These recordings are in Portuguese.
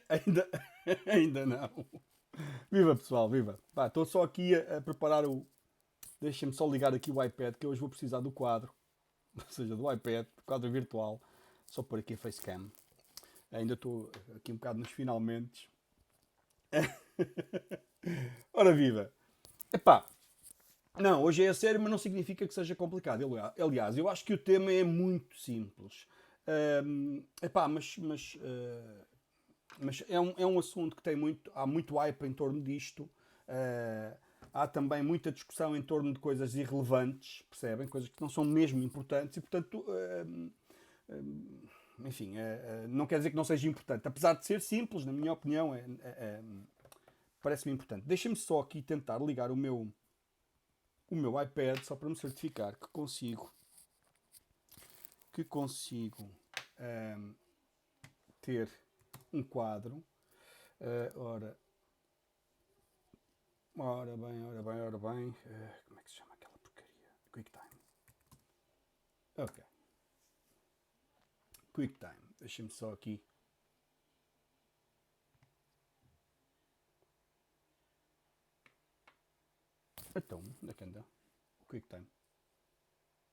Ainda, ainda não. Viva pessoal, viva. Estou só aqui a preparar o. Deixem-me só ligar aqui o iPad que hoje vou precisar do quadro. Ou seja, do iPad, do quadro virtual. Só por aqui a facecam. Ainda estou aqui um bocado nos finalmente. Ora viva. Epá, não, hoje é a sério, mas não significa que seja complicado. Aliás, eu acho que o tema é muito simples. Epá, mas é um assunto que tem muito, há muito hype em torno disto. Há também muita discussão em torno de coisas irrelevantes, percebem? Coisas que não são mesmo importantes e, portanto, enfim, não quer dizer que não seja importante. Apesar de ser simples, na minha opinião, parece-me importante. Deixem-me só aqui tentar ligar o meu iPad só para me certificar que consigo ehm, ter um quadro. Ora, ora bem, ora bem, ora bem. Como é que se chama aquela porcaria? QuickTime. Ok, QuickTime. Deixem-me só aqui. Então, onde é que anda? O QuickTime.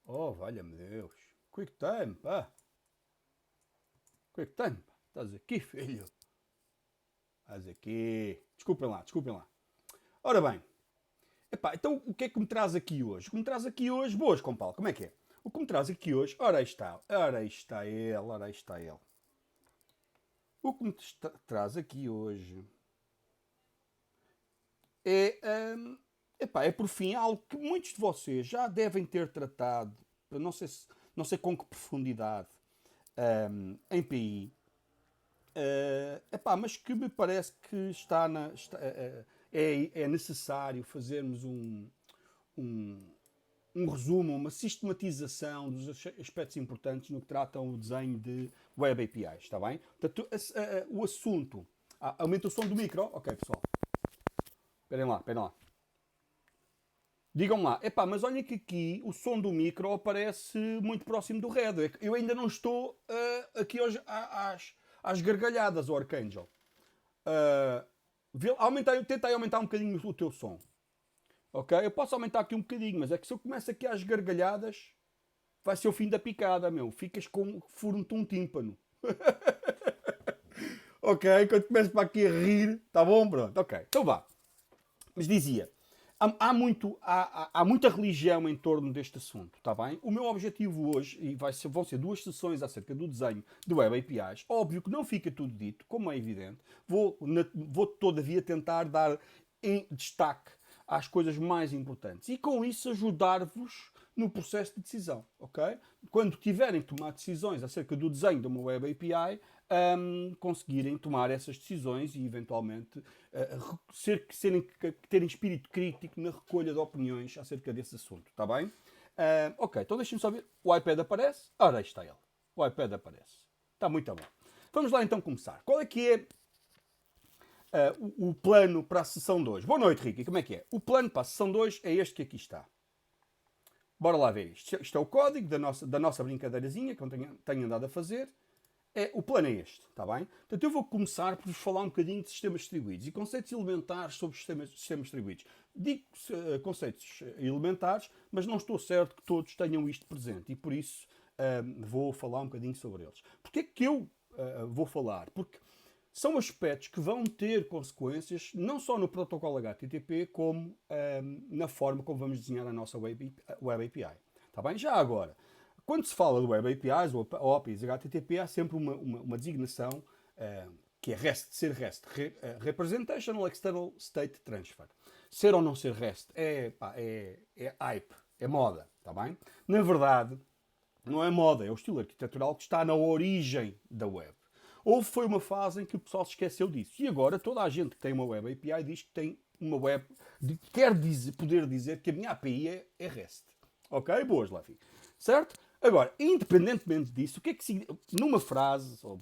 Oh, valha-me Deus. QuickTime, pá. QuickTime, pá. Estás aqui, filho. Estás aqui. Desculpem lá, desculpem lá. Ora bem, epá, então o que é que me traz aqui hoje? O que me traz aqui hoje, boas, compal, como é que é? O que me traz aqui hoje, ora aí está ele, ora aí está ele. O que me traz aqui hoje é, epá, é por fim algo que muitos de vocês já devem ter tratado, não sei com que profundidade, em PI, epá, mas que me parece que é necessário fazermos um, um resumo, uma sistematização dos aspectos importantes no que tratam o desenho de Web APIs, está bem? Portanto, o assunto... aumenta o som do micro? Ok, pessoal. Esperem lá, esperem lá. Digam lá, epá, mas olha que aqui o som do micro aparece muito próximo do red. Eu ainda não estou aqui hoje às gargalhadas, o Archangel. Uh, tentei aumentar um bocadinho o teu som. Ok? Eu posso aumentar aqui um bocadinho, mas é que se eu começo aqui às gargalhadas, vai ser o fim da picada, meu. Ficas com furo-te um tímpano. Ok? Quando começo para aqui a rir, tá bom? Pronto, ok. Então vá. Mas dizia, há muita religião em torno deste assunto, está bem? O meu objetivo hoje, e vão ser duas sessões acerca do desenho de Web APIs, óbvio que não fica tudo dito, como é evidente, vou todavia tentar dar em destaque às coisas mais importantes e com isso ajudar-vos no processo de decisão, ok? Quando tiverem que tomar decisões acerca do desenho de uma Web API, conseguirem tomar essas decisões e eventualmente terem espírito crítico na recolha de opiniões acerca desse assunto, está bem? Ok, então deixem-me só ver. O iPad aparece? Ora, aí está ele. O iPad aparece. Está muito bom. Vamos lá então começar. Qual é que é o plano para a sessão 2? Boa noite, Ricky. Como é que é? O plano para a sessão 2 é este que aqui está. Bora lá ver isto. Isto é o código da nossa brincadeirazinha que eu tenho andado a fazer. O plano é este, está bem? Portanto, eu vou começar por vos falar um bocadinho de sistemas distribuídos e conceitos elementares sobre sistemas distribuídos. Digo conceitos elementares, mas não estou certo que todos tenham isto presente e por isso vou falar um bocadinho sobre eles. Porquê é que eu vou falar? Porque são aspectos que vão ter consequências não só no protocolo HTTP, como na forma como vamos desenhar a nossa Web API. Está bem? Já agora, quando se fala de Web APIs ou APIs HTTP, há sempre uma designação que é REST, ser REST, Representational External State Transfer. Ser ou não ser REST é hype, é moda, está bem? Na verdade, não é moda, é o estilo arquitetural que está na origem da web. Foi uma fase em que o pessoal se esqueceu disso. E agora toda a gente que tem uma web API diz que tem uma web, poder dizer que a minha API é REST. Ok? Boas, Lafi. Certo? Agora, independentemente disso, o que é que numa frase, ou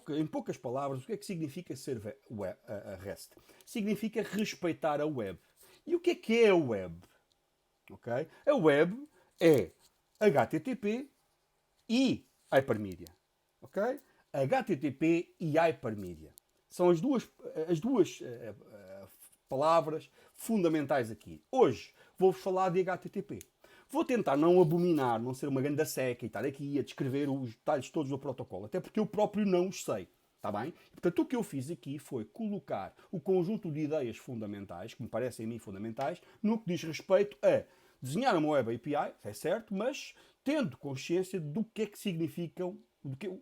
em poucas palavras, o que é que significa ser a REST? Significa respeitar a web. E o que é a web? Ok? A web é HTTP e Hypermedia. Ok? HTTP e Hypermedia. São as duas palavras fundamentais aqui. Hoje vou-vos falar de HTTP. Vou tentar não abominar, não ser uma grande seca e estar aqui a descrever os detalhes todos do protocolo, até porque eu próprio não os sei. Está bem? Portanto, o que eu fiz aqui foi colocar o conjunto de ideias fundamentais, que me parecem a mim fundamentais, no que diz respeito a desenhar uma web API, é certo, mas tendo consciência do que é que significam,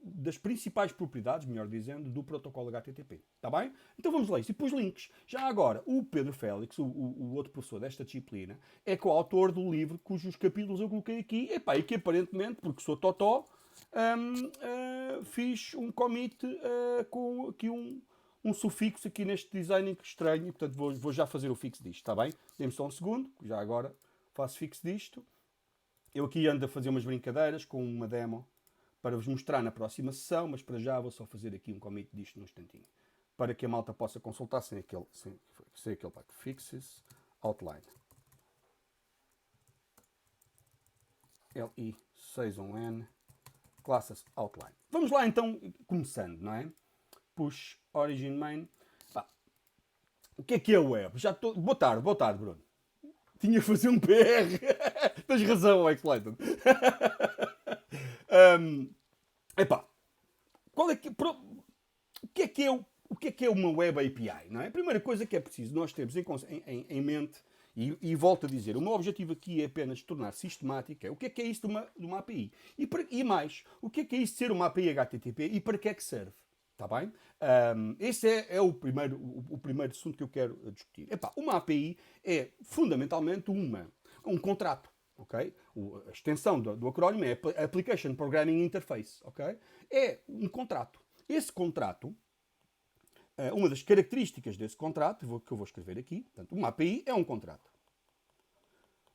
das principais propriedades, melhor dizendo, do protocolo HTTP. Está bem? Então vamos lá isso. E pus links. Já agora, o Pedro Félix, o outro professor desta disciplina, é coautor do livro cujos capítulos eu coloquei aqui, e que aparentemente, porque sou totó, fiz um commit com aqui um sufixo aqui neste design estranho, portanto vou já fazer o fix disto, está bem? Dê-me só um segundo, já agora faço fix disto. Eu aqui ando a fazer umas brincadeiras com uma demo para vos mostrar na próxima sessão, mas para já vou só fazer aqui um commit disto num instantinho, para que a malta possa consultar sem aquele fixes outline. LI61N classes outline. Vamos lá então, começando, não é? Push origin main. O que é web? Já estou. Boa tarde, Bruno. Tinha que fazer um PR. Tens razão, Exploited. Qual é que, o que é uma web API? Não é? A primeira coisa que é preciso nós termos em mente, e volto a dizer, o meu objetivo aqui é apenas tornar sistemática o que é isso de uma API. E mais, o que é isso de ser uma API HTTP e para que é que serve? Está bem? Esse é o primeiro assunto que eu quero discutir. Uma API é fundamentalmente um contrato. Okay? A extensão do acrónimo é Application Programming Interface. Okay? É um contrato. Esse contrato, uma das características desse contrato, que eu vou escrever aqui, portanto, uma API é um contrato.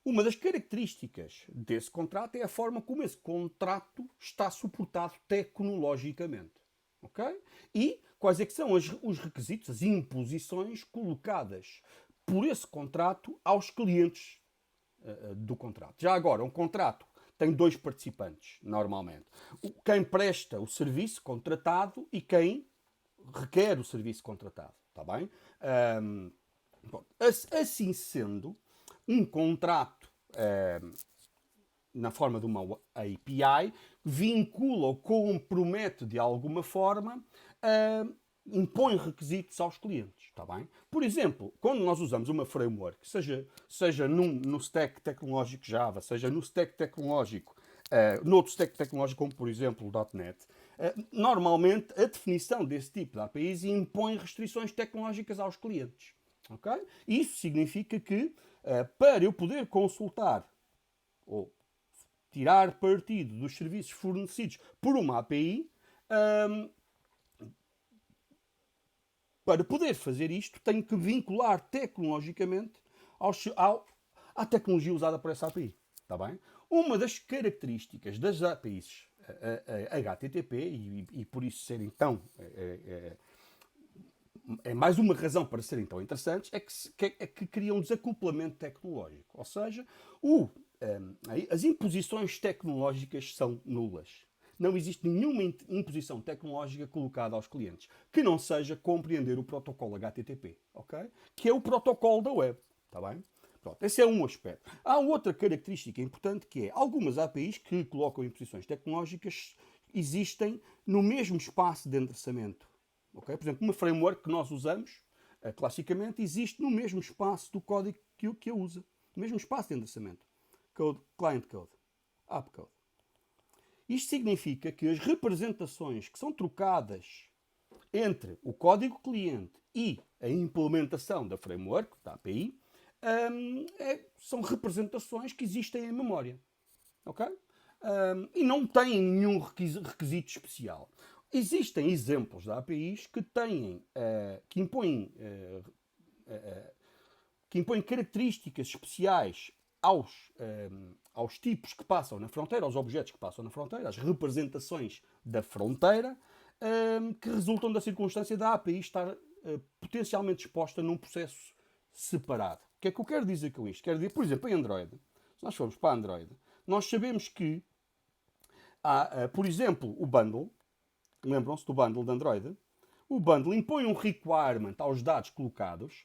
Uma das características desse contrato é a forma como esse contrato está suportado tecnologicamente. Okay? E quais é que são os requisitos, as imposições colocadas por esse contrato aos clientes do contrato. Já agora, um contrato tem dois participantes, normalmente. Quem presta o serviço contratado e quem requer o serviço contratado. Está bem? Assim sendo, um contrato na forma de uma API vincula ou compromete de alguma forma, impõe requisitos aos clientes, está bem? Por exemplo, quando nós usamos uma framework, seja no stack tecnológico Java, seja no stack tecnológico, noutro stack tecnológico como, por exemplo, o .NET, normalmente a definição desse tipo de APIs impõe restrições tecnológicas aos clientes, ok? Isso significa que, para eu poder consultar ou tirar partido dos serviços fornecidos por uma API, para poder fazer isto, tenho que vincular tecnologicamente à tecnologia usada por essa API. Está bem? Uma das características das APIs HTTP, e por isso serem tão... é mais uma razão para serem tão interessantes, é que criam um desacoplamento tecnológico. Ou seja, as imposições tecnológicas são nulas. Não existe nenhuma imposição tecnológica colocada aos clientes que não seja compreender o protocolo HTTP, ok? Que é o protocolo da web, está bem? Pronto, esse é um aspecto. Há outra característica importante que é algumas APIs que colocam imposições tecnológicas existem no mesmo espaço de endereçamento, ok? Por exemplo, uma framework que nós usamos, classicamente, existe no mesmo espaço do código que eu uso, no mesmo espaço de endereçamento. Code, client code, app code. Isto significa que as representações que são trocadas entre o código cliente e a implementação da framework, da API, são representações que existem em memória. Ok? E não têm nenhum requisito especial. Existem exemplos de APIs que impõem características especiais aos tipos que passam na fronteira, aos objetos que passam na fronteira, às representações da fronteira, que resultam da circunstância da API estar potencialmente exposta num processo separado. O que é que eu quero dizer com isto? Quero dizer, por exemplo, em Android, se nós formos para Android, nós sabemos que há, por exemplo, o bundle, lembram-se do bundle de Android? O bundle impõe um requirement aos dados colocados.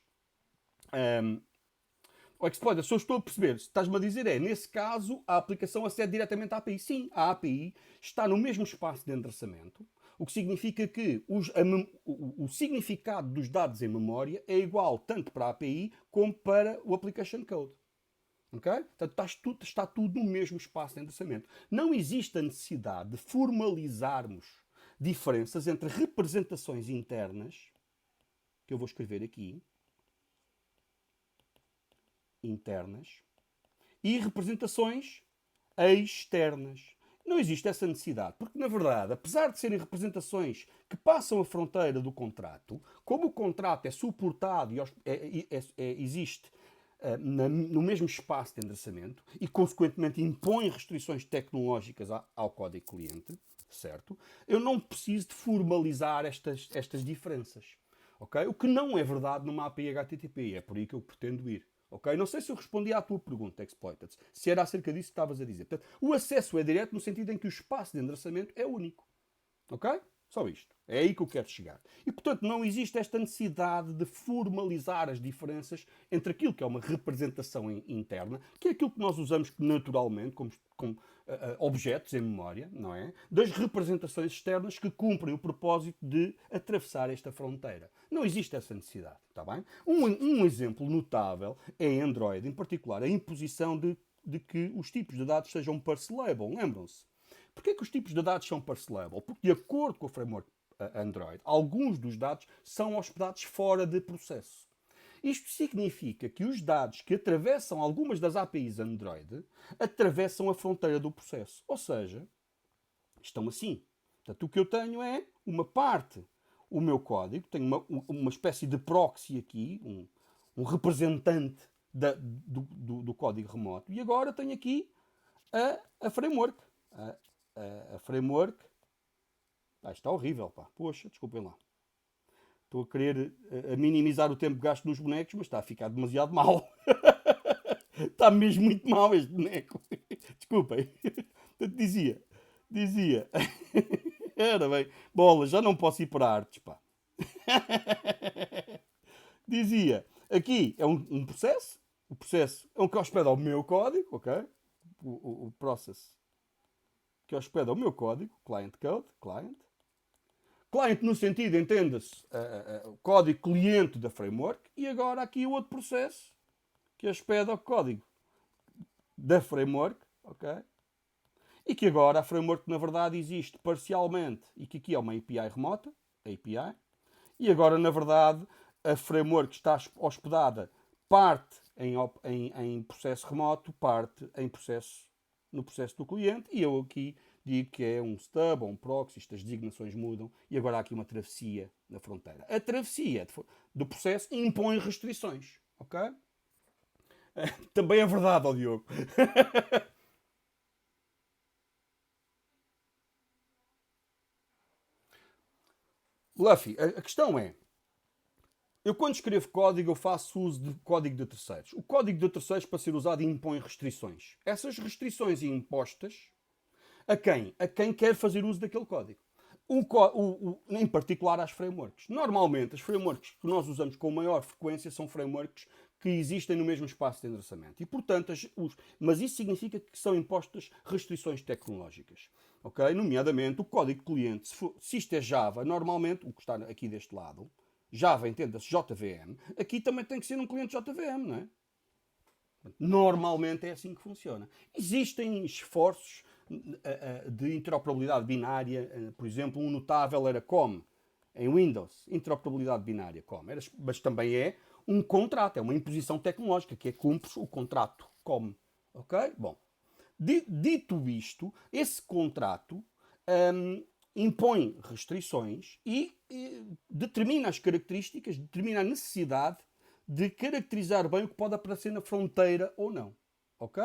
O exploiter, se eu estou a perceber, se estás-me a dizer nesse caso, a aplicação acede diretamente à API. Sim, a API está no mesmo espaço de endereçamento, o que significa que o significado dos dados em memória é igual tanto para a API como para o application code. Okay? Portanto, está tudo no mesmo espaço de endereçamento. Não existe a necessidade de formalizarmos diferenças entre representações internas, que eu vou escrever aqui, internas, e representações externas. Não existe essa necessidade, porque na verdade, apesar de serem representações que passam a fronteira do contrato, como o contrato é suportado e existe no mesmo espaço de endereçamento e consequentemente impõe restrições tecnológicas ao código cliente, certo? Eu não preciso de formalizar estas diferenças. Okay? O que não é verdade numa API HTTP, é por aí que eu pretendo ir. Okay? Não sei se eu respondi à tua pergunta, Exploited, se era acerca disso que estavas a dizer. Portanto, o acesso é direto no sentido em que o espaço de endereçamento é único. Ok? Só isto. É aí que eu quero chegar. E, portanto, não existe esta necessidade de formalizar as diferenças entre aquilo que é uma representação interna, que é aquilo que nós usamos naturalmente como objetos em memória, não é? Das representações externas que cumprem o propósito de atravessar esta fronteira. Não existe essa necessidade, está bem? Um exemplo notável é em Android, em particular, a imposição de que os tipos de dados sejam parse-lable. Lembram-se? Porquê que os tipos de dados são parse-lable? Porque, de acordo com o framework Android, alguns dos dados são hospedados fora de processo. Isto significa que os dados que atravessam algumas das APIs Android atravessam a fronteira do processo. Ou seja, estão assim. Portanto, o que eu tenho é uma parte, o meu código, tenho uma espécie de proxy aqui, um representante do código remoto, e agora tenho aqui a framework. A framework. Está horrível, pá. Poxa, desculpem lá. Estou a querer minimizar o tempo gasto nos bonecos, mas está a ficar demasiado mal. Está mesmo muito mal este boneco. Desculpem. Dizia. Era bem. Bola, já não posso ir para artes, pá. Dizia, aqui é um processo. O processo é um que hospeda ao meu código, ok? O process que hospeda o meu código, client code, client. Client no sentido, entenda-se, o código cliente da framework, e agora aqui o outro processo que hospeda o código da framework, ok? E que agora a framework na verdade existe parcialmente e que aqui é uma API remota, API, e agora na verdade a framework está hospedada parte em processo remoto, parte no processo do cliente, e eu aqui digo que é um stub ou um proxy, estas designações mudam, e agora há aqui uma travessia na fronteira. A travessia do processo impõe restrições, ok? Também é verdade, ó Diogo. Luffy, a questão é, eu quando escrevo código, eu faço uso de código de terceiros. O código de terceiros, para ser usado, impõe restrições. Essas restrições impostas a quem? A quem quer fazer uso daquele código. Em particular às frameworks. Normalmente, as frameworks que nós usamos com maior frequência são frameworks que existem no mesmo espaço de endereçamento. E, portanto, mas isso significa que são impostas restrições tecnológicas. Okay? Nomeadamente, o código cliente, se isto é Java, normalmente, o que está aqui deste lado, Java, entenda-se JVM, aqui também tem que ser um cliente JVM, não é? Normalmente é assim que funciona. Existem esforços de interoperabilidade binária, por exemplo, um notável era COM, em Windows, interoperabilidade binária COM, mas também é um contrato, é uma imposição tecnológica, que é cumpres o contrato COM. Ok? Bom, dito isto, esse contrato impõe restrições e determina as características, determina a necessidade de caracterizar bem o que pode aparecer na fronteira ou não. Ok?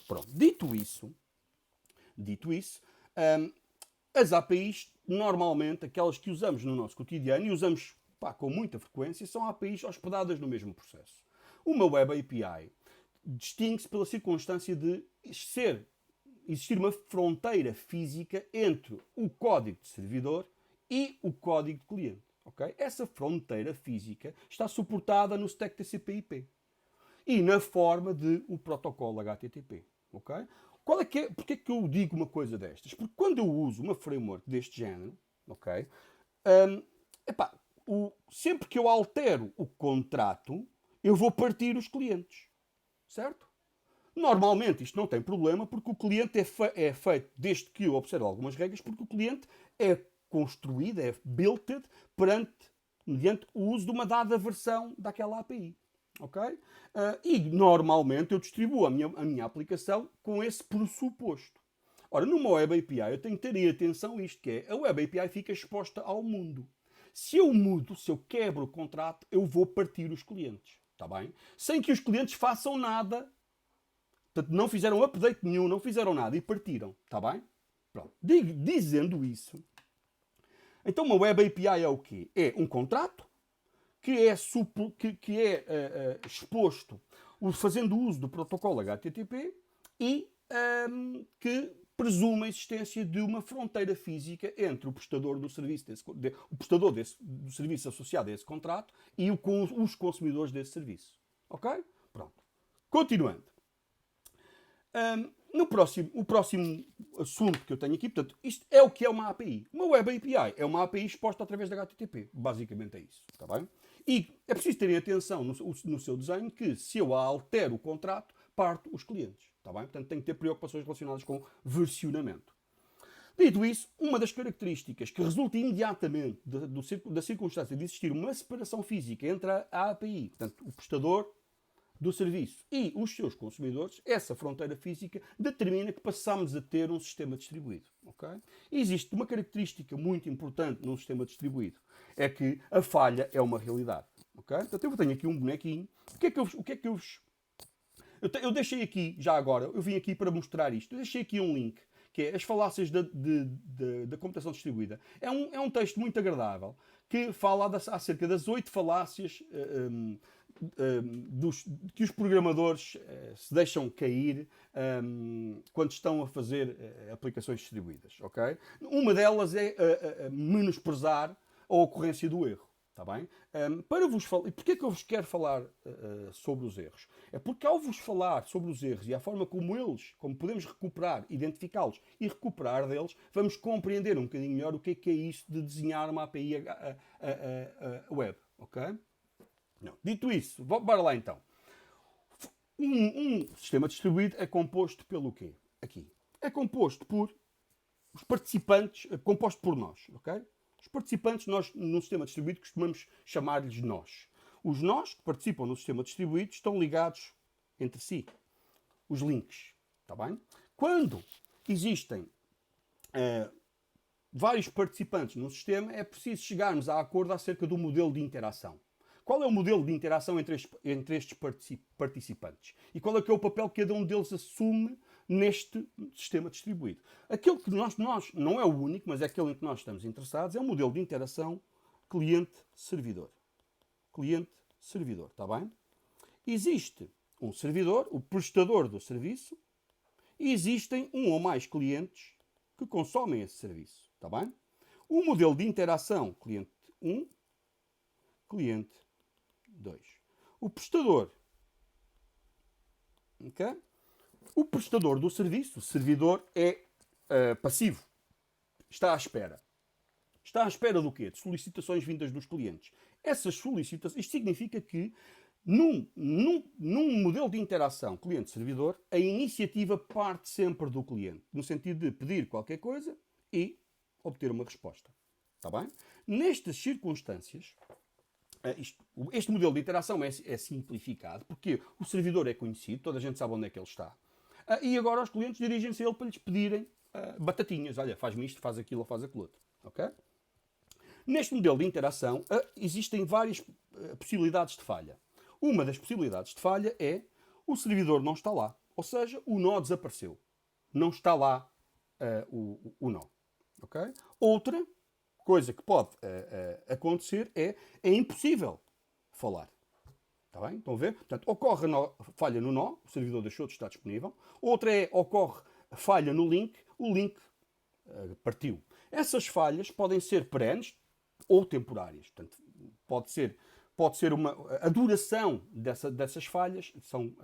Pronto. Dito isso, as APIs, normalmente, aquelas que usamos no nosso cotidiano e usamos com muita frequência, são APIs hospedadas no mesmo processo. Uma Web API distingue-se pela circunstância de existir uma fronteira física entre o código de servidor e o código de cliente. ok? Essa fronteira física está suportada no stack TCP/IP e na forma de o protocolo HTTP, ok? Porque é que eu digo uma coisa destas? Porque quando eu uso uma framework deste género, ok? hum, epá, sempre que eu altero o contrato, eu vou partir os clientes, certo? Normalmente isto não tem problema porque o cliente é feito, desde que eu observo algumas regras, porque o cliente é construído, é built mediante o uso de uma dada versão daquela API. Ok? E normalmente eu distribuo a minha aplicação com esse pressuposto. Ora, numa Web API eu tenho que ter atenção a isto, que é a Web API fica exposta ao mundo. Se eu mudo, se eu quebro o contrato, eu vou partir os clientes. Está bem? Sem que os clientes façam nada. Portanto, não fizeram update nenhum, não fizeram nada e partiram. Está bem? Pronto. Dizendo isso, então uma Web API é o quê? É um contrato que é, exposto fazendo uso do protocolo HTTP e que presume a existência de uma fronteira física entre o prestador do serviço, do serviço associado a esse contrato e os consumidores desse serviço. Ok? Pronto. Continuando. O próximo assunto que eu tenho aqui, portanto, isto é o que é uma API. Uma Web API é uma API exposta através da HTTP. Basicamente é isso. Está bem? E é preciso terem atenção no seu desenho que se eu altero o contrato, parto os clientes. Está bem? Portanto, tenho que ter preocupações relacionadas com versionamento. Dito isso, uma das características que resulta imediatamente da circunstância de existir uma separação física entre a API, portanto, o prestador do serviço e os seus consumidores, essa fronteira física determina que passamos a ter um sistema distribuído. Okay? E existe uma característica muito importante num sistema distribuído, é que a falha é uma realidade. Okay? Portanto, eu tenho aqui um bonequinho. Eu deixei aqui, já agora, eu vim aqui para mostrar isto, eu deixei aqui um link, que é as falácias da computação distribuída. É um texto muito agradável, que fala acerca das 8 falácias que os programadores se deixam cair quando estão a fazer aplicações distribuídas. Okay? Uma delas é menosprezar a ocorrência do erro. Está bem? Para vos falar, e porquê é que eu vos quero falar sobre os erros? É porque ao vos falar sobre os erros e a forma como podemos recuperar, identificá-los e recuperar deles, vamos compreender um bocadinho melhor o que é isso de desenhar uma API web. Ok? Não. Dito isso, bora lá então. Um sistema distribuído é composto pelo quê? Aqui. É composto por os participantes, composto por nós, ok? Os participantes, nós, no sistema distribuído, costumamos chamar-lhes nós. Os nós que participam no sistema distribuído estão ligados entre si. Os links. Está bem? Quando existem vários participantes no sistema, é preciso chegarmos a acordo acerca do modelo de interação. Qual é o modelo de interação entre estes participantes? E qual é que é o papel que cada um deles assume neste sistema distribuído? Aquele que nós não é o único, mas é aquele em que nós estamos interessados, é o modelo de interação cliente-servidor. Cliente-servidor, está bem? Existe um servidor, o prestador do serviço, e existem um ou mais clientes que consomem esse serviço, está bem? O modelo de interação cliente 1, cliente 2. O prestador. Okay? O prestador do serviço, o servidor, é passivo. Está à espera. Está à espera do quê? De solicitações vindas dos clientes. Essas solicitações, isto significa que num modelo de interação cliente-servidor, a iniciativa parte sempre do cliente, no sentido de pedir qualquer coisa e obter uma resposta. Está bem? Nestas circunstâncias, este modelo de interação é simplificado porque o servidor é conhecido, toda a gente sabe onde é que ele está. E agora os clientes dirigem-se a ele para lhes pedirem batatinhas. Olha, faz-me isto, faz aquilo ou faz aquilo outro. Okay? Neste modelo de interação existem várias possibilidades de falha. Uma das possibilidades de falha é o servidor não está lá. Ou seja, o nó desapareceu. Não está lá o nó. Okay? Outra coisa que pode acontecer é impossível falar. Está bem? Estão a ver? Portanto, ocorre falha no nó, o servidor deixou de estar disponível. Outra ocorre falha no link, o link partiu. Essas falhas podem ser perenes, ou temporárias. Portanto, pode ser a duração dessas falhas são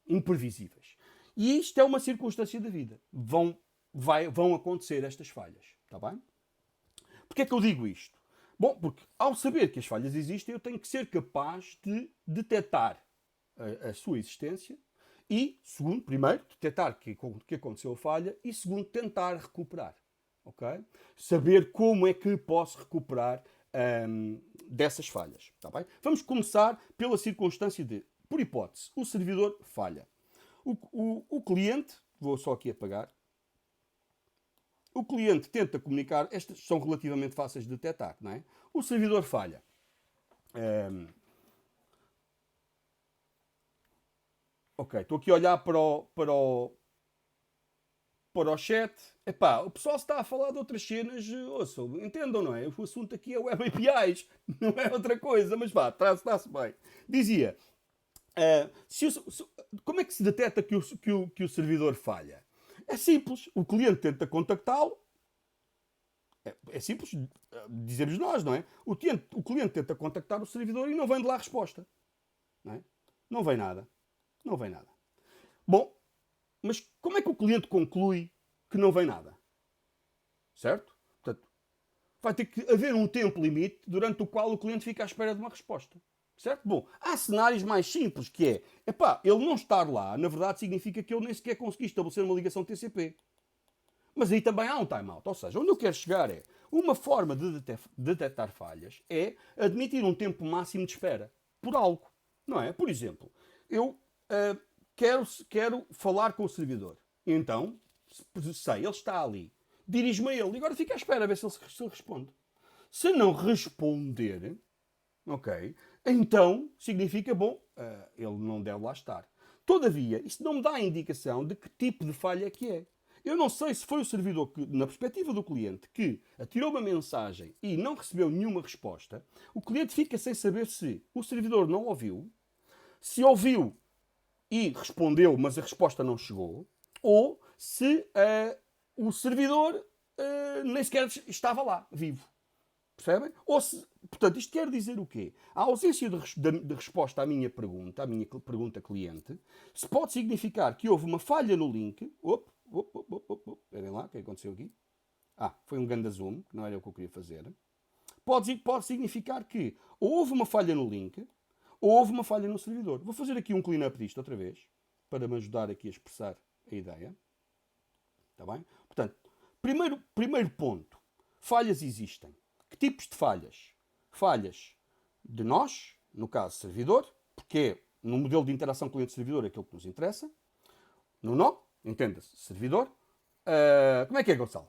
imprevisíveis. E isto é uma circunstância da vida. Vão acontecer estas falhas. Está bem? Porquê é que eu digo isto? Bom, porque ao saber que as falhas existem, eu tenho que ser capaz de detectar a sua existência e, segundo, primeiro, detectar que aconteceu a falha e, segundo, tentar recuperar. Okay? Saber como é que posso recuperar dessas falhas. Tá bem? Vamos começar pela circunstância de, por hipótese, o servidor falha. O cliente, vou só aqui apagar, o cliente tenta comunicar, estas são relativamente fáceis de detectar, não é? O servidor falha. Ok, estou aqui a olhar para o chat. Epá, o pessoal está a falar de outras cenas, ouçam, entendam, não é? O assunto aqui é Web APIs, não é outra coisa, mas vá, está-se bem. Dizia, como é que se detecta que o servidor falha? É simples, o cliente tenta contactá-lo, é simples dizermos nós, não é? O cliente tenta contactar o servidor e não vem de lá a resposta. Não é? Não vem nada. Não vem nada. Bom, mas como é que o cliente conclui que não vem nada? Certo? Portanto, vai ter que haver um tempo limite durante o qual o cliente fica à espera de uma resposta. Certo? Bom, há cenários mais simples que é, ele não estar lá, na verdade significa que ele nem sequer conseguiu estabelecer uma ligação TCP. Mas aí também há um timeout. Ou seja, onde eu quero chegar é, uma forma de detectar falhas é admitir um tempo máximo de espera por algo. Não é? Por exemplo, eu quero falar com o servidor. Então, sei, ele está ali. Dirijo-me a ele e agora fico à espera a ver se ele responde. Se não responder, ok, então significa, bom, ele não deve lá estar. Todavia, isto não me dá a indicação de que tipo de falha é que é. Eu não sei se foi o servidor que, na perspectiva do cliente, que atirou uma mensagem e não recebeu nenhuma resposta. O cliente fica sem saber se o servidor não ouviu, se ouviu e respondeu, mas a resposta não chegou, ou se o servidor nem sequer estava lá, vivo. Percebem? Portanto, isto quer dizer o quê? A ausência de resposta à minha pergunta cliente, se pode significar que houve uma falha no link. Esperem lá, o que aconteceu aqui? Foi um ganda zoom, que não era o que eu queria fazer. Pode significar que ou houve uma falha no link, ou houve uma falha no servidor. Vou fazer aqui um clean-up disto outra vez, para me ajudar aqui a expressar a ideia. Está bem? Portanto, primeiro ponto. Falhas existem. Que tipos de falhas? Falhas de nós, no caso servidor, porque é no modelo de interação cliente-servidor aquilo que nos interessa. No nó, entenda-se, servidor. Como é que é, Gonçalo?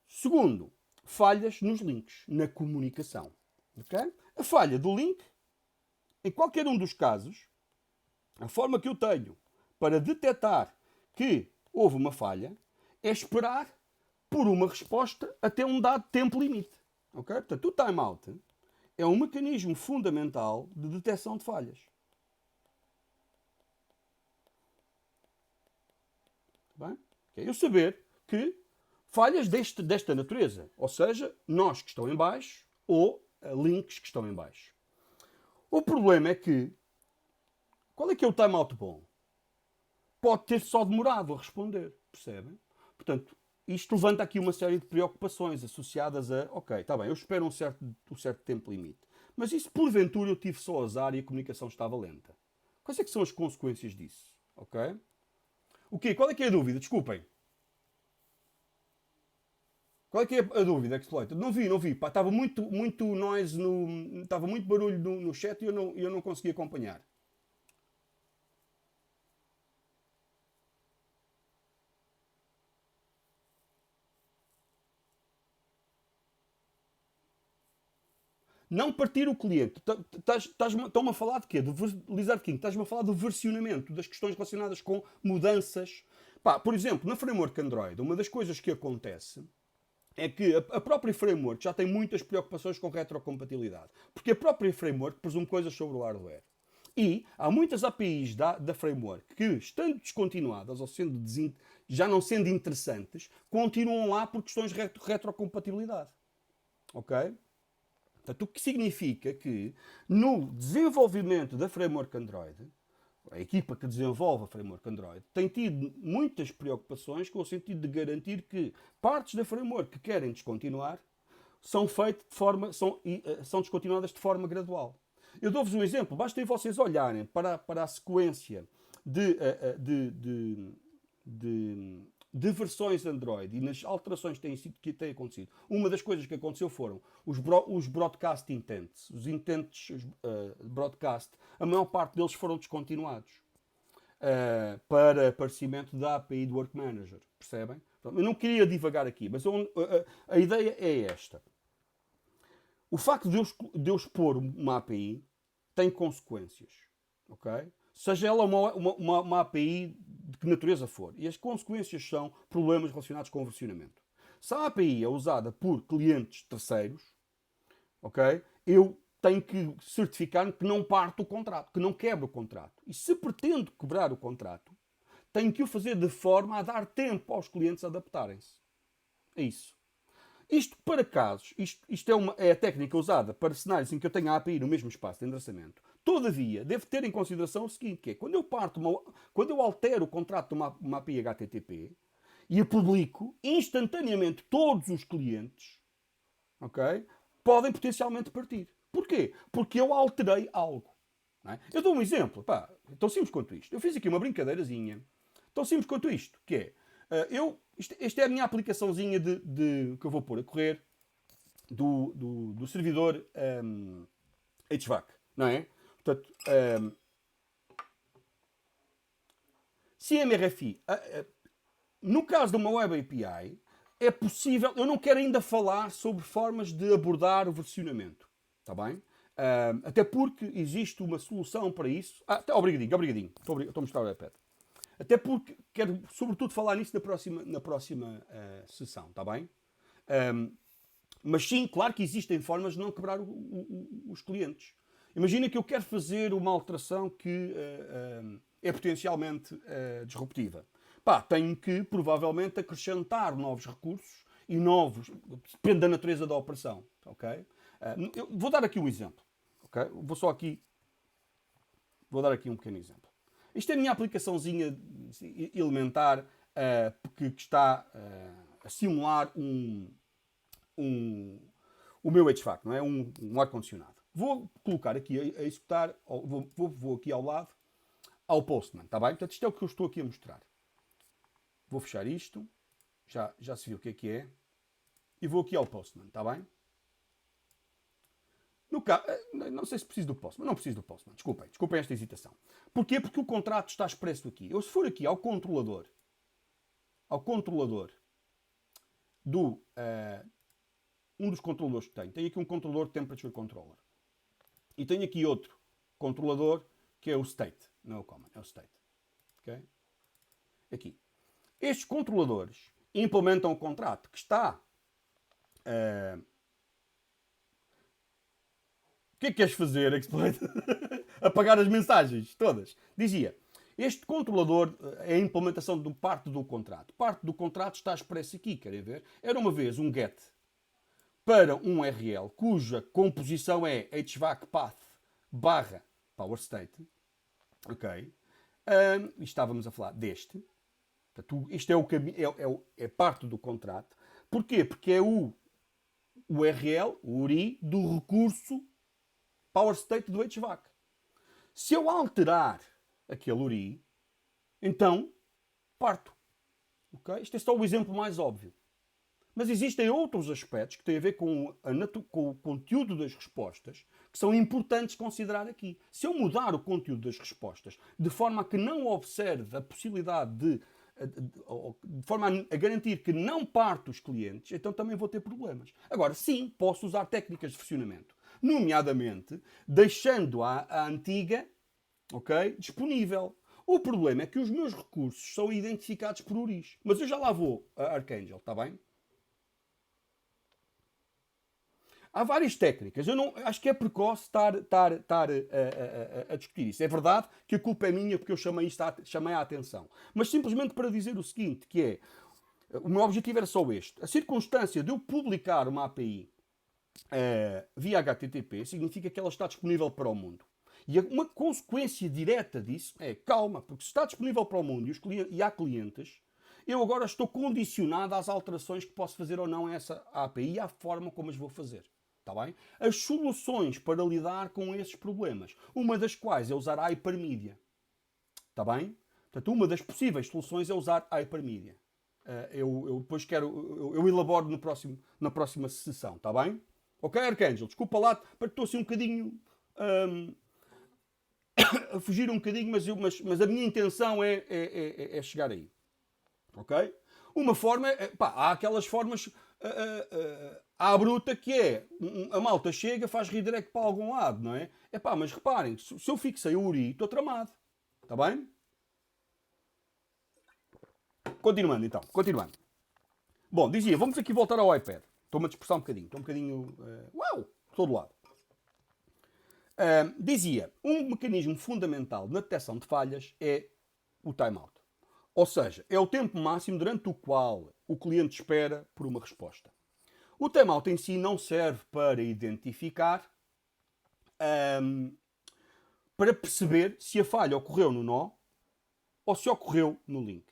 Segundo, falhas nos links, na comunicação. Okay? A falha do link, em qualquer um dos casos, a forma que eu tenho para detectar que houve uma falha é esperar por uma resposta até um dado tempo limite. Okay? Portanto, o timeout é um mecanismo fundamental de detecção de falhas. Bem? Eu saber que falhas desta natureza, ou seja, nós que estão em baixo ou links que estão em baixo. O problema é que, qual é que é o timeout bom? Pode ter só demorado a responder, percebem? Portanto, isto levanta aqui uma série de preocupações associadas a, ok, está bem, eu espero um certo tempo limite, mas e se porventura eu tive só azar e a comunicação estava lenta? Quais é que são as consequências disso? Ok? O quê? Qual é que é a dúvida? Desculpem. Qual é que é a dúvida, Exploiter? Não vi. Pá, estava muito noise estava muito barulho no chat e eu não consegui acompanhar. Não partir o cliente. Estão-me a falar de quê? Do Lizard King. Estás-me a falar do versionamento, das questões relacionadas com mudanças. Pá, por exemplo, na framework Android, uma das coisas que acontece é que a própria framework já tem muitas preocupações com retrocompatibilidade. Porque a própria framework presume coisas sobre o hardware. E há muitas APIs da framework que, estando descontinuadas ou sendo já não sendo interessantes, continuam lá por questões de retrocompatibilidade. Ok? Portanto, o que significa que no desenvolvimento da framework Android, a equipa que desenvolve a framework Android tem tido muitas preocupações com o sentido de garantir que partes da framework que querem descontinuar são descontinuadas de forma gradual. Eu dou-vos um exemplo. Basta vocês olharem para a sequência de versões de Android e nas alterações que têm acontecido. Uma das coisas que aconteceu foram os broadcast intents. Os intents broadcast, a maior parte deles foram descontinuados para aparecimento da API do Work Manager. Percebem? Eu não queria divagar aqui, mas a ideia é esta. O facto de eu expor uma API tem consequências. Ok? Seja ela uma API de que natureza for. E as consequências são problemas relacionados com o versionamento. Se a API é usada por clientes terceiros, ok? Eu tenho que certificar-me que não parto o contrato, que não quebro o contrato. E se pretendo quebrar o contrato, tenho que o fazer de forma a dar tempo aos clientes adaptarem-se. É isso. Isto para casos, isto é a técnica usada para cenários em que eu tenho a API no mesmo espaço de endereçamento. Todavia, devo ter em consideração o seguinte, que é, quando eu altero o contrato de uma API HTTP e a publico, instantaneamente todos os clientes, ok, podem potencialmente partir. Porquê? Porque eu alterei algo. Não é? Eu dou um exemplo, tão simples quanto isto. Eu fiz aqui uma brincadeirazinha, tão simples quanto isto, que é, esta é a minha aplicaçãozinha que eu vou pôr a correr do servidor HVAC, não é? Portanto, CMRFI, no caso de uma Web API, é possível, eu não quero ainda falar sobre formas de abordar o versionamento, está bem? Até porque existe uma solução para isso. Obrigadinho. Estou a mostrar o iPad. Até porque quero, sobretudo, falar nisso na próxima sessão, está bem? Mas sim, claro que existem formas de não quebrar os clientes. Imagina que eu quero fazer uma alteração que é potencialmente disruptiva. Tenho que, provavelmente, acrescentar novos recursos e novos, depende da natureza da operação. Okay? Eu vou dar aqui um exemplo. Okay? Vou dar aqui um pequeno exemplo. Isto é a minha aplicaçãozinha elementar que está a simular o meu HVAC, não é? Um ar-condicionado. Vou colocar aqui a executar, vou aqui ao lado, ao Postman, está bem? Portanto, isto é o que eu estou aqui a mostrar. Vou fechar isto, já se viu o que é, e vou aqui ao Postman, está bem? Não sei se preciso do Postman, não preciso do Postman, desculpem esta hesitação. Porquê? Porque o contrato está expresso aqui. Eu, se for aqui ao controlador um dos controladores que tenho aqui um controlador Temperature Controller. E tenho aqui outro controlador que é o State. Não é o Common, é o State. Okay? Aqui. Estes controladores implementam o contrato que está... O que é que queres fazer, Exploit? Apagar as mensagens todas. Dizia, este controlador é a implementação de parte do contrato. Parte do contrato está expresso aqui, querem ver? Era uma vez um GET para um URL cuja composição é HVAC path barra power state. Ok? Estávamos a falar deste. Portanto, isto é, é parte do contrato. Porquê? Porque é o URL, o URI, do recurso power state do HVAC. Se eu alterar aquele URI, então parto. Okay? Este é só o exemplo mais óbvio. Mas existem outros aspectos que têm a ver com o conteúdo das respostas que são importantes considerar aqui. Se eu mudar o conteúdo das respostas de forma a que não observe a possibilidade de forma a garantir que não parto os clientes, então também vou ter problemas. Agora, sim, posso usar técnicas de versionamento, nomeadamente deixando a antiga, okay, disponível. O problema é que os meus recursos são identificados por URIs. Mas eu já lá vou a Archangel, está bem? há várias técnicas. Eu não, acho que é precoce estar a discutir isso. É verdade que a culpa é minha porque eu chamei a atenção. Mas simplesmente para dizer o seguinte, que é, o meu objetivo era só este. A circunstância de eu publicar uma API via HTTP significa que ela está disponível para o mundo. E uma consequência direta disso é, calma, porque se está disponível para o mundo e há clientes, eu agora estou condicionado às alterações que posso fazer ou não a essa API e à forma como as vou fazer. Está bem? As soluções para lidar com esses problemas, uma das quais é usar a hypermedia. Está bem? Portanto, uma das possíveis soluções é usar a hypermedia. Eu depois eu elaboro na próxima sessão, está bem? Ok, Arcângelo, desculpa lá, porque estou assim um bocadinho a fugir um bocadinho, mas a minha intenção é chegar aí. Ok? Uma forma, há aquelas formas à bruta que é, a malta chega, faz redirect para algum lado, não é? Mas reparem, se eu fixei o URI, estou tramado. Está bem? Continuando então, continuando. Bom, dizia, vamos aqui voltar ao iPad. Estou-me a dispersar um bocadinho, estou um bocadinho... todo lado. Dizia, um mecanismo fundamental na detecção de falhas é o timeout. Ou seja, é o tempo máximo durante o qual o cliente espera por uma resposta. O timeout em si não serve para identificar, para perceber se a falha ocorreu no nó ou se ocorreu no link.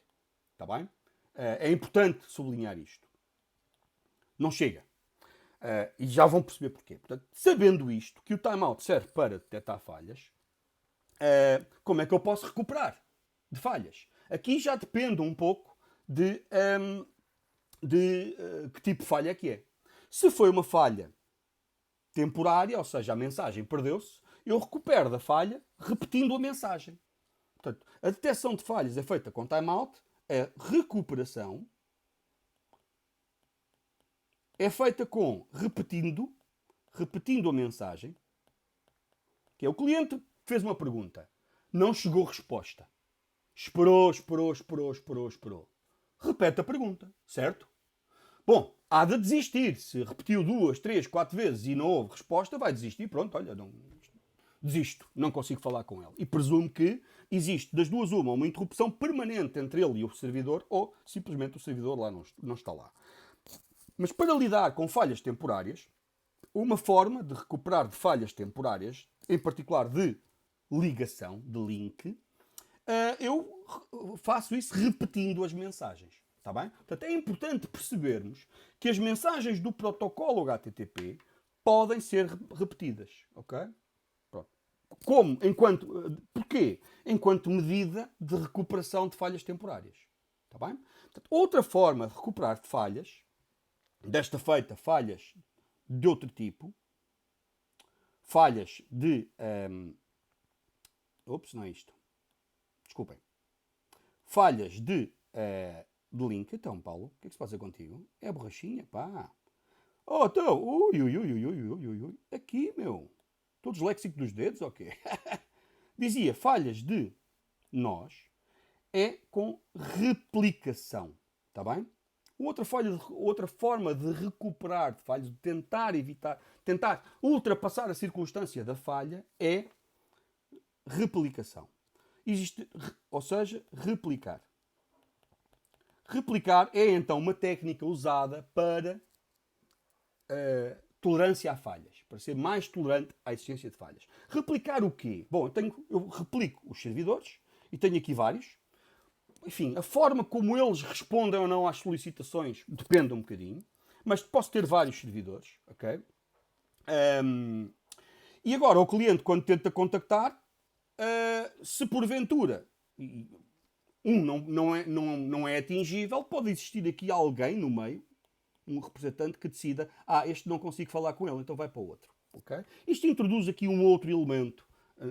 Está bem? É importante sublinhar isto. Não chega. E já vão perceber porquê. Portanto, sabendo isto, que o timeout serve para detectar falhas, como é que eu posso recuperar de falhas? Aqui já depende um pouco de que tipo de falha é que é. Se foi uma falha temporária, ou seja, a mensagem perdeu-se, eu recupero da falha repetindo a mensagem. Portanto, a detecção de falhas é feita com timeout, a recuperação é feita com repetindo a mensagem, que é o cliente fez uma pergunta, não chegou resposta. Esperou. Repete a pergunta, certo? Bom, há de desistir. Se repetiu 2, 3, 4 vezes e não houve resposta, vai desistir. Pronto, olha, não, desisto, não consigo falar com ele. E presumo que existe das duas uma interrupção permanente entre ele e o servidor, ou simplesmente o servidor lá não está lá. Mas para lidar com falhas temporárias, uma forma de recuperar de falhas temporárias, em particular de ligação, de link, eu faço isso repetindo as mensagens. Está bem? Portanto, é importante percebermos que as mensagens do protocolo HTTP podem ser repetidas. Ok? Pronto. Como? Porquê? Enquanto medida de recuperação de falhas temporárias. Está bem? Portanto, outra forma de recuperar de falhas, desta feita falhas de outro tipo, falhas de... não é isto. Desculpem. Falhas de link. Então, Paulo, o que é que se passa contigo? É a borrachinha, pá. Oh, então, ui. Aqui, meu. Estou disléxico dos dedos, ok? Dizia, falhas de nós é com replicação. Está bem? Outra forma de recuperar de falhas, de tentar ultrapassar a circunstância da falha é replicação. Ou seja, replicar. Replicar é então uma técnica usada para tolerância a falhas, para ser mais tolerante à existência de falhas. Replicar o quê? Bom, eu replico os servidores e tenho aqui vários. Enfim, a forma como eles respondem ou não às solicitações depende um bocadinho, mas posso ter vários servidores, ok? E agora o cliente, quando tenta contactar, se porventura não é atingível, pode existir aqui alguém no meio, um representante que decida, este não consigo falar com ele, então vai para o outro. Okay? Isto introduz aqui um outro elemento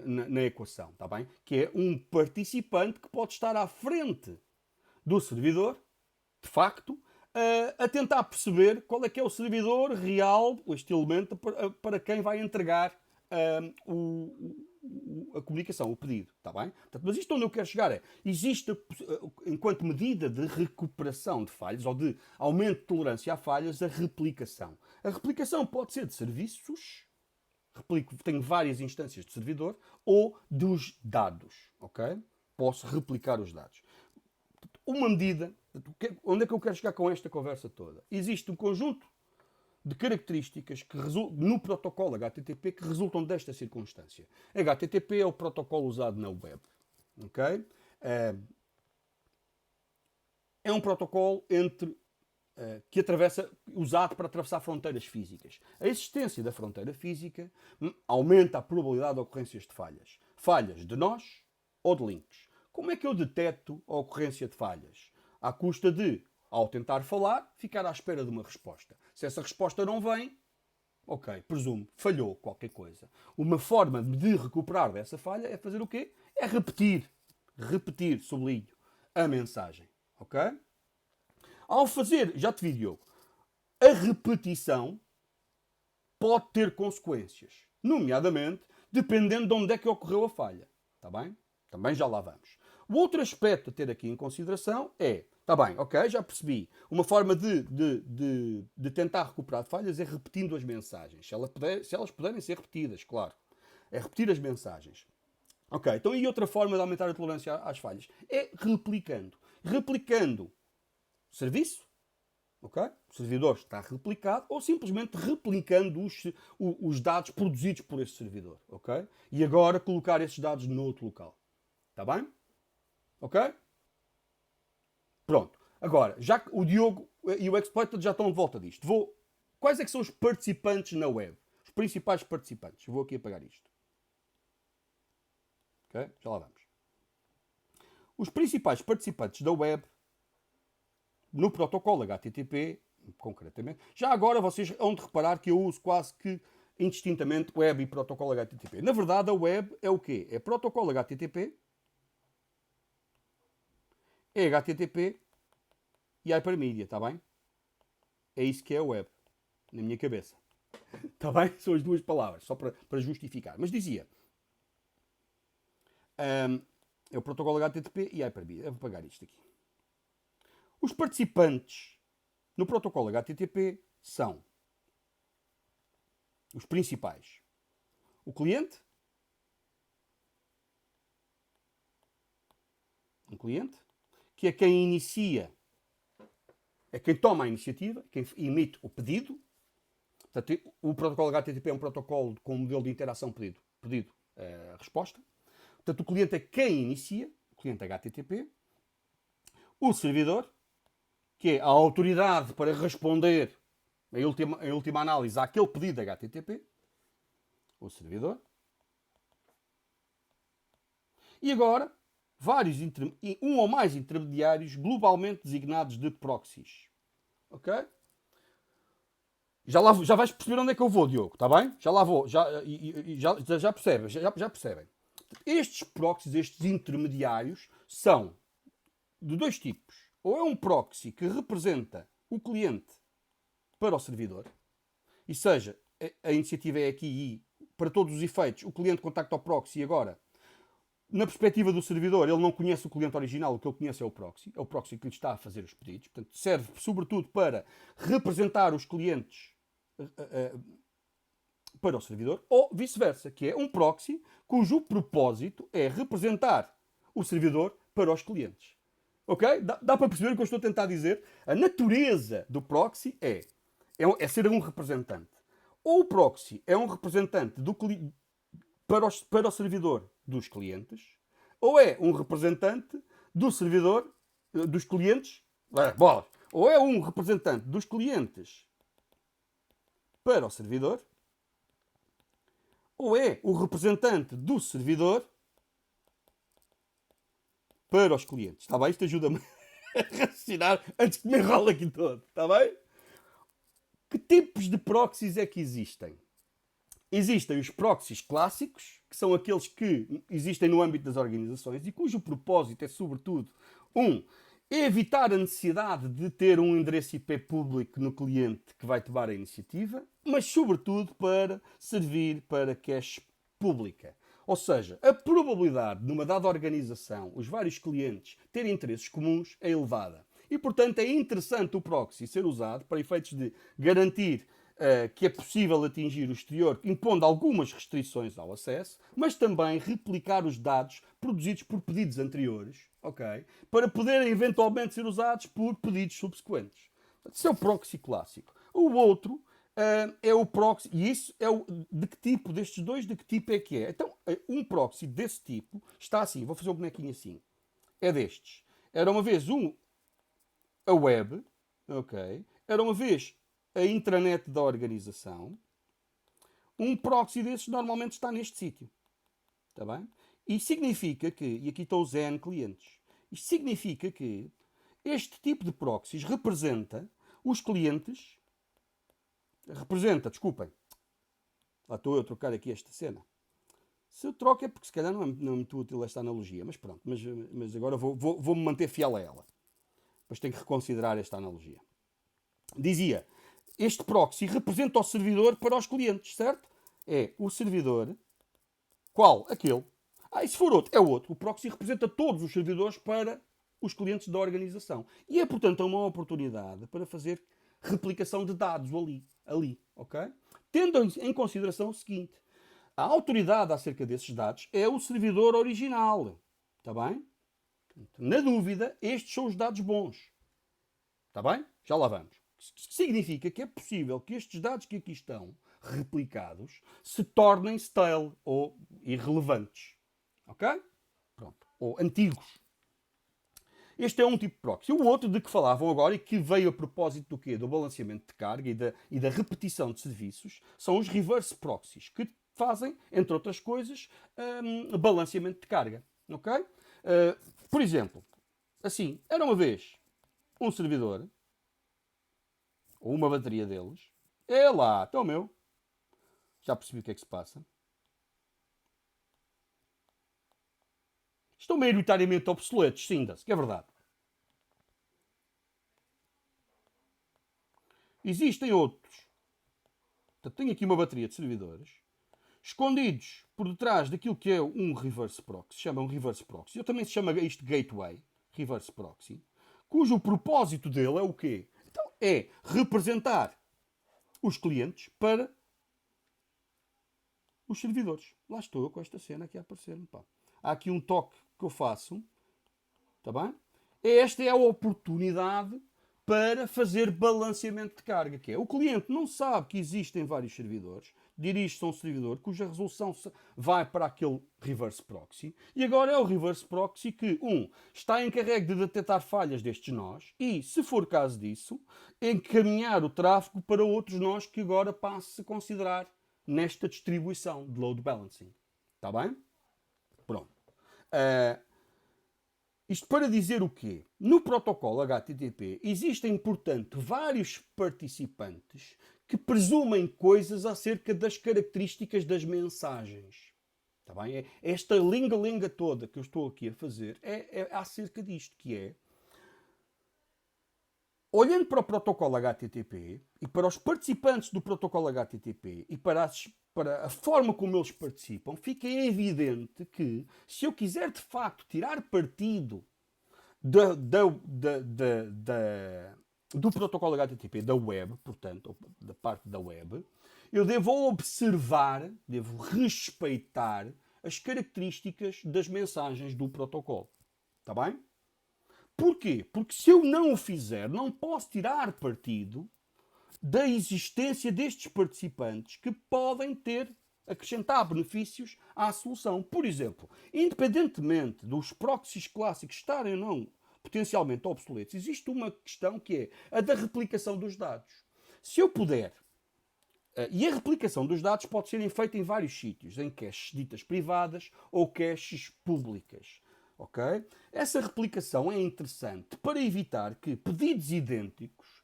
na equação, está bem? Que é um participante que pode estar à frente do servidor, de facto, a tentar perceber qual é que é o servidor real, este elemento, para quem vai entregar a comunicação, o pedido, está bem? Portanto, mas isto onde eu quero chegar é, existe, enquanto medida de recuperação de falhas, ou de aumento de tolerância a falhas, a replicação. A replicação pode ser de serviços, tenho várias instâncias de servidor, ou dos dados, ok? Posso replicar os dados. Uma medida, onde é que eu quero chegar com esta conversa toda? Existe um conjunto de características que no protocolo HTTP que resultam desta circunstância. HTTP é o protocolo usado na web. Okay? É um protocolo usado para atravessar fronteiras físicas. A existência da fronteira física aumenta a probabilidade de ocorrências de falhas. Falhas de nós ou de links. Como é que eu deteto a ocorrência de falhas? À custa de, ao tentar falar, ficar à espera de uma resposta. Se essa resposta não vem, ok, presumo, falhou qualquer coisa. Uma forma de recuperar dessa falha é fazer o quê? É repetir, sublinho, a mensagem. Ok? Ao fazer, já te vi, Diogo, a repetição pode ter consequências. Nomeadamente, dependendo de onde é que ocorreu a falha. Está bem? Também já lá vamos. O outro aspecto a ter aqui em consideração é, está bem, ok, já percebi, uma forma de tentar recuperar falhas é repetindo as mensagens. Se elas puderem ser repetidas, claro. É repetir as mensagens. Ok, então e outra forma de aumentar a tolerância às falhas? É replicando. Replicando serviço, ok? O servidor está replicado, ou simplesmente replicando os dados produzidos por esse servidor, ok? E agora colocar esses dados noutro local. Está bem? Ok? Pronto. Agora, já que o Diogo e o Exploited já estão de volta disto, quais é que são os participantes na web? Os principais participantes. Vou aqui apagar isto. Ok? Já lá vamos. Os principais participantes da web, no protocolo HTTP, concretamente, já agora vocês hão de reparar que eu uso quase que indistintamente web e protocolo HTTP. Na verdade, a web é o quê? É protocolo HTTP, é HTTP e Hypermedia, está bem? É isso que é a web, na minha cabeça. Está bem? São as duas palavras, só para justificar. Mas dizia, é o protocolo HTTP e Hypermedia. Eu vou apagar isto aqui. Os participantes no protocolo HTTP são os principais. O cliente, um cliente, que é quem inicia, é quem toma a iniciativa, quem emite o pedido. Portanto, o protocolo HTTP é um protocolo com um modelo de interação pedido-resposta. Portanto, o cliente é quem inicia, o cliente HTTP. O servidor, que é a autoridade para responder, em última análise, àquele pedido HTTP. O servidor. E agora, um ou mais intermediários globalmente designados de proxies. Ok? Já vais perceber onde é que eu vou, Diogo, está bem? Já lá vou, já percebem. Estes proxies, estes intermediários, são de dois tipos. Ou é um proxy que representa o cliente para o servidor, e seja, a iniciativa é aqui e, para todos os efeitos, o cliente contacta o proxy e agora, na perspectiva do servidor, ele não conhece o cliente original, o que ele conhece é o proxy que lhe está a fazer os pedidos. Portanto, serve sobretudo para representar os clientes para o servidor, ou vice-versa, que é um proxy cujo propósito é representar o servidor para os clientes. Ok? Dá para perceber o que eu estou a tentar dizer? A natureza do proxy é ser um representante. Ou o proxy é um representante para o servidor dos clientes, ou é um representante do servidor dos clientes, ou é um representante dos clientes para o servidor, ou é o representante do servidor para os clientes. Está bem? Isto ajuda-me a raciocinar antes que me enrole aqui todo. Está bem? Que tipos de proxies é que existem? Existem os proxies clássicos, que são aqueles que existem no âmbito das organizações e cujo propósito é, sobretudo, evitar a necessidade de ter um endereço IP público no cliente que vai tomar a iniciativa, mas, sobretudo, para servir para cache pública. Ou seja, a probabilidade numa dada organização, os vários clientes terem interesses comuns é elevada. E, portanto, é interessante o proxy ser usado para efeitos de garantir que é possível atingir o exterior, impondo algumas restrições ao acesso, mas também replicar os dados produzidos por pedidos anteriores, ok? Para poderem eventualmente ser usados por pedidos subsequentes. Isso é o proxy clássico. O outro é o proxy, e isso é o de que tipo destes dois, de que tipo é que é? Então, um proxy desse tipo está assim, vou fazer um bonequinho assim. É destes. Era uma vez a web, ok? Era uma vez a intranet da organização. Um proxy desses normalmente está neste sítio. Está bem? E significa que, e aqui estão os N clientes, isto significa que este tipo de proxies representa os clientes, desculpem, lá estou eu a trocar aqui esta cena. Se eu troco é porque se calhar não é muito útil esta analogia, mas pronto, mas agora vou-me manter fiel a ela. Depois tenho que reconsiderar esta analogia. Dizia, este proxy representa o servidor para os clientes, certo? É o servidor, qual? Aquele. E se for outro? É outro. O proxy representa todos os servidores para os clientes da organização. E é, portanto, uma oportunidade para fazer replicação de dados ali, ok? Tendo em consideração o seguinte, a autoridade acerca desses dados é o servidor original, está bem? Na dúvida, estes são os dados bons, está bem? Já lá vamos. Significa que é possível que estes dados que aqui estão replicados se tornem stale ou irrelevantes. Ok? Pronto. Ou antigos. Este é um tipo de proxy. O outro de que falavam agora e que veio a propósito do quê? Do balanceamento de carga e da repetição de serviços são os reverse proxies, que fazem, entre outras coisas, balanceamento de carga. Ok? Por exemplo, assim, era uma vez um servidor ou uma bateria deles. É lá, então meu. Já percebi o que é que se passa. Estão maioritariamente obsoletos, sim-se, que é verdade. Existem outros. Portanto, tenho aqui uma bateria de servidores escondidos por detrás daquilo que é um reverse proxy. Se chama um reverse proxy. Eu também se chama isto gateway, reverse proxy, cujo propósito dele é o quê? Então, é representar os clientes para os servidores. Lá estou eu com esta cena aqui a aparecer-me. Há aqui um toque que eu faço. Está bem? Esta é a oportunidade para fazer balanceamento de carga, que é o cliente não sabe que existem vários servidores, dirige-se a um servidor cuja resolução vai para aquele reverse proxy, e agora é o reverse proxy que, está encarregue de detectar falhas destes nós e, se for caso disso, encaminhar o tráfego para outros nós que agora passe a considerar nesta distribuição de load balancing. Está bem? Pronto. Isto para dizer o quê? No protocolo HTTP existem, portanto, vários participantes que presumem coisas acerca das características das mensagens. Está bem? Esta linga-linga toda que eu estou aqui a fazer é acerca disto, que é olhando para o protocolo HTTP e para os participantes do protocolo HTTP e para a forma como eles participam, fica evidente que se eu quiser de facto tirar partido do protocolo HTTP, da web, portanto, da parte da web, eu devo observar, devo respeitar as características das mensagens do protocolo. Está bem? Porquê? Porque se eu não o fizer, não posso tirar partido da existência destes participantes que podem acrescentar benefícios à solução. Por exemplo, independentemente dos proxies clássicos estarem ou não potencialmente obsoletos, existe uma questão que é a da replicação dos dados. Se eu puder, e a replicação dos dados pode ser feita em vários sítios, em caches ditas privadas ou caches públicas. Okay? Essa replicação é interessante para evitar que pedidos idênticos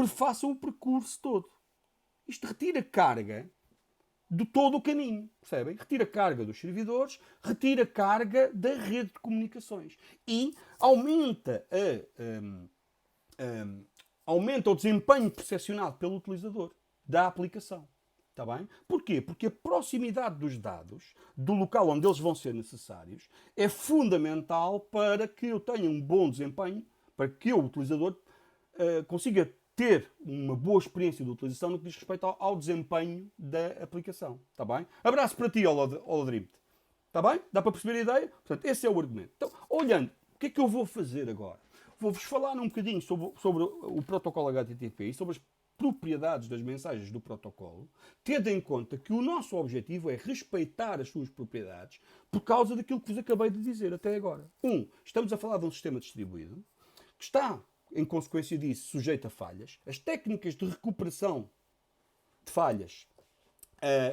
façam o percurso todo. Isto retira carga de todo o caminho, percebem? Retira carga dos servidores, retira carga da rede de comunicações e aumenta o desempenho percepcionado pelo utilizador da aplicação. Está bem? Porquê? Porque a proximidade dos dados, do local onde eles vão ser necessários, é fundamental para que eu tenha um bom desempenho, para que eu, o utilizador, consiga ter uma boa experiência de utilização no que diz respeito ao desempenho da aplicação. Está bem? Abraço para ti, Olodrimt. Está bem? Dá para perceber a ideia? Portanto, esse é o argumento. Então, olhando, o que é que eu vou fazer agora? Vou-vos falar um bocadinho sobre o protocolo HTTP e sobre as propriedades das mensagens do protocolo, tendo em conta que o nosso objetivo é respeitar as suas propriedades por causa daquilo que vos acabei de dizer até agora. Estamos a falar de um sistema distribuído que está, em consequência disso, sujeito a falhas. As técnicas de recuperação de falhas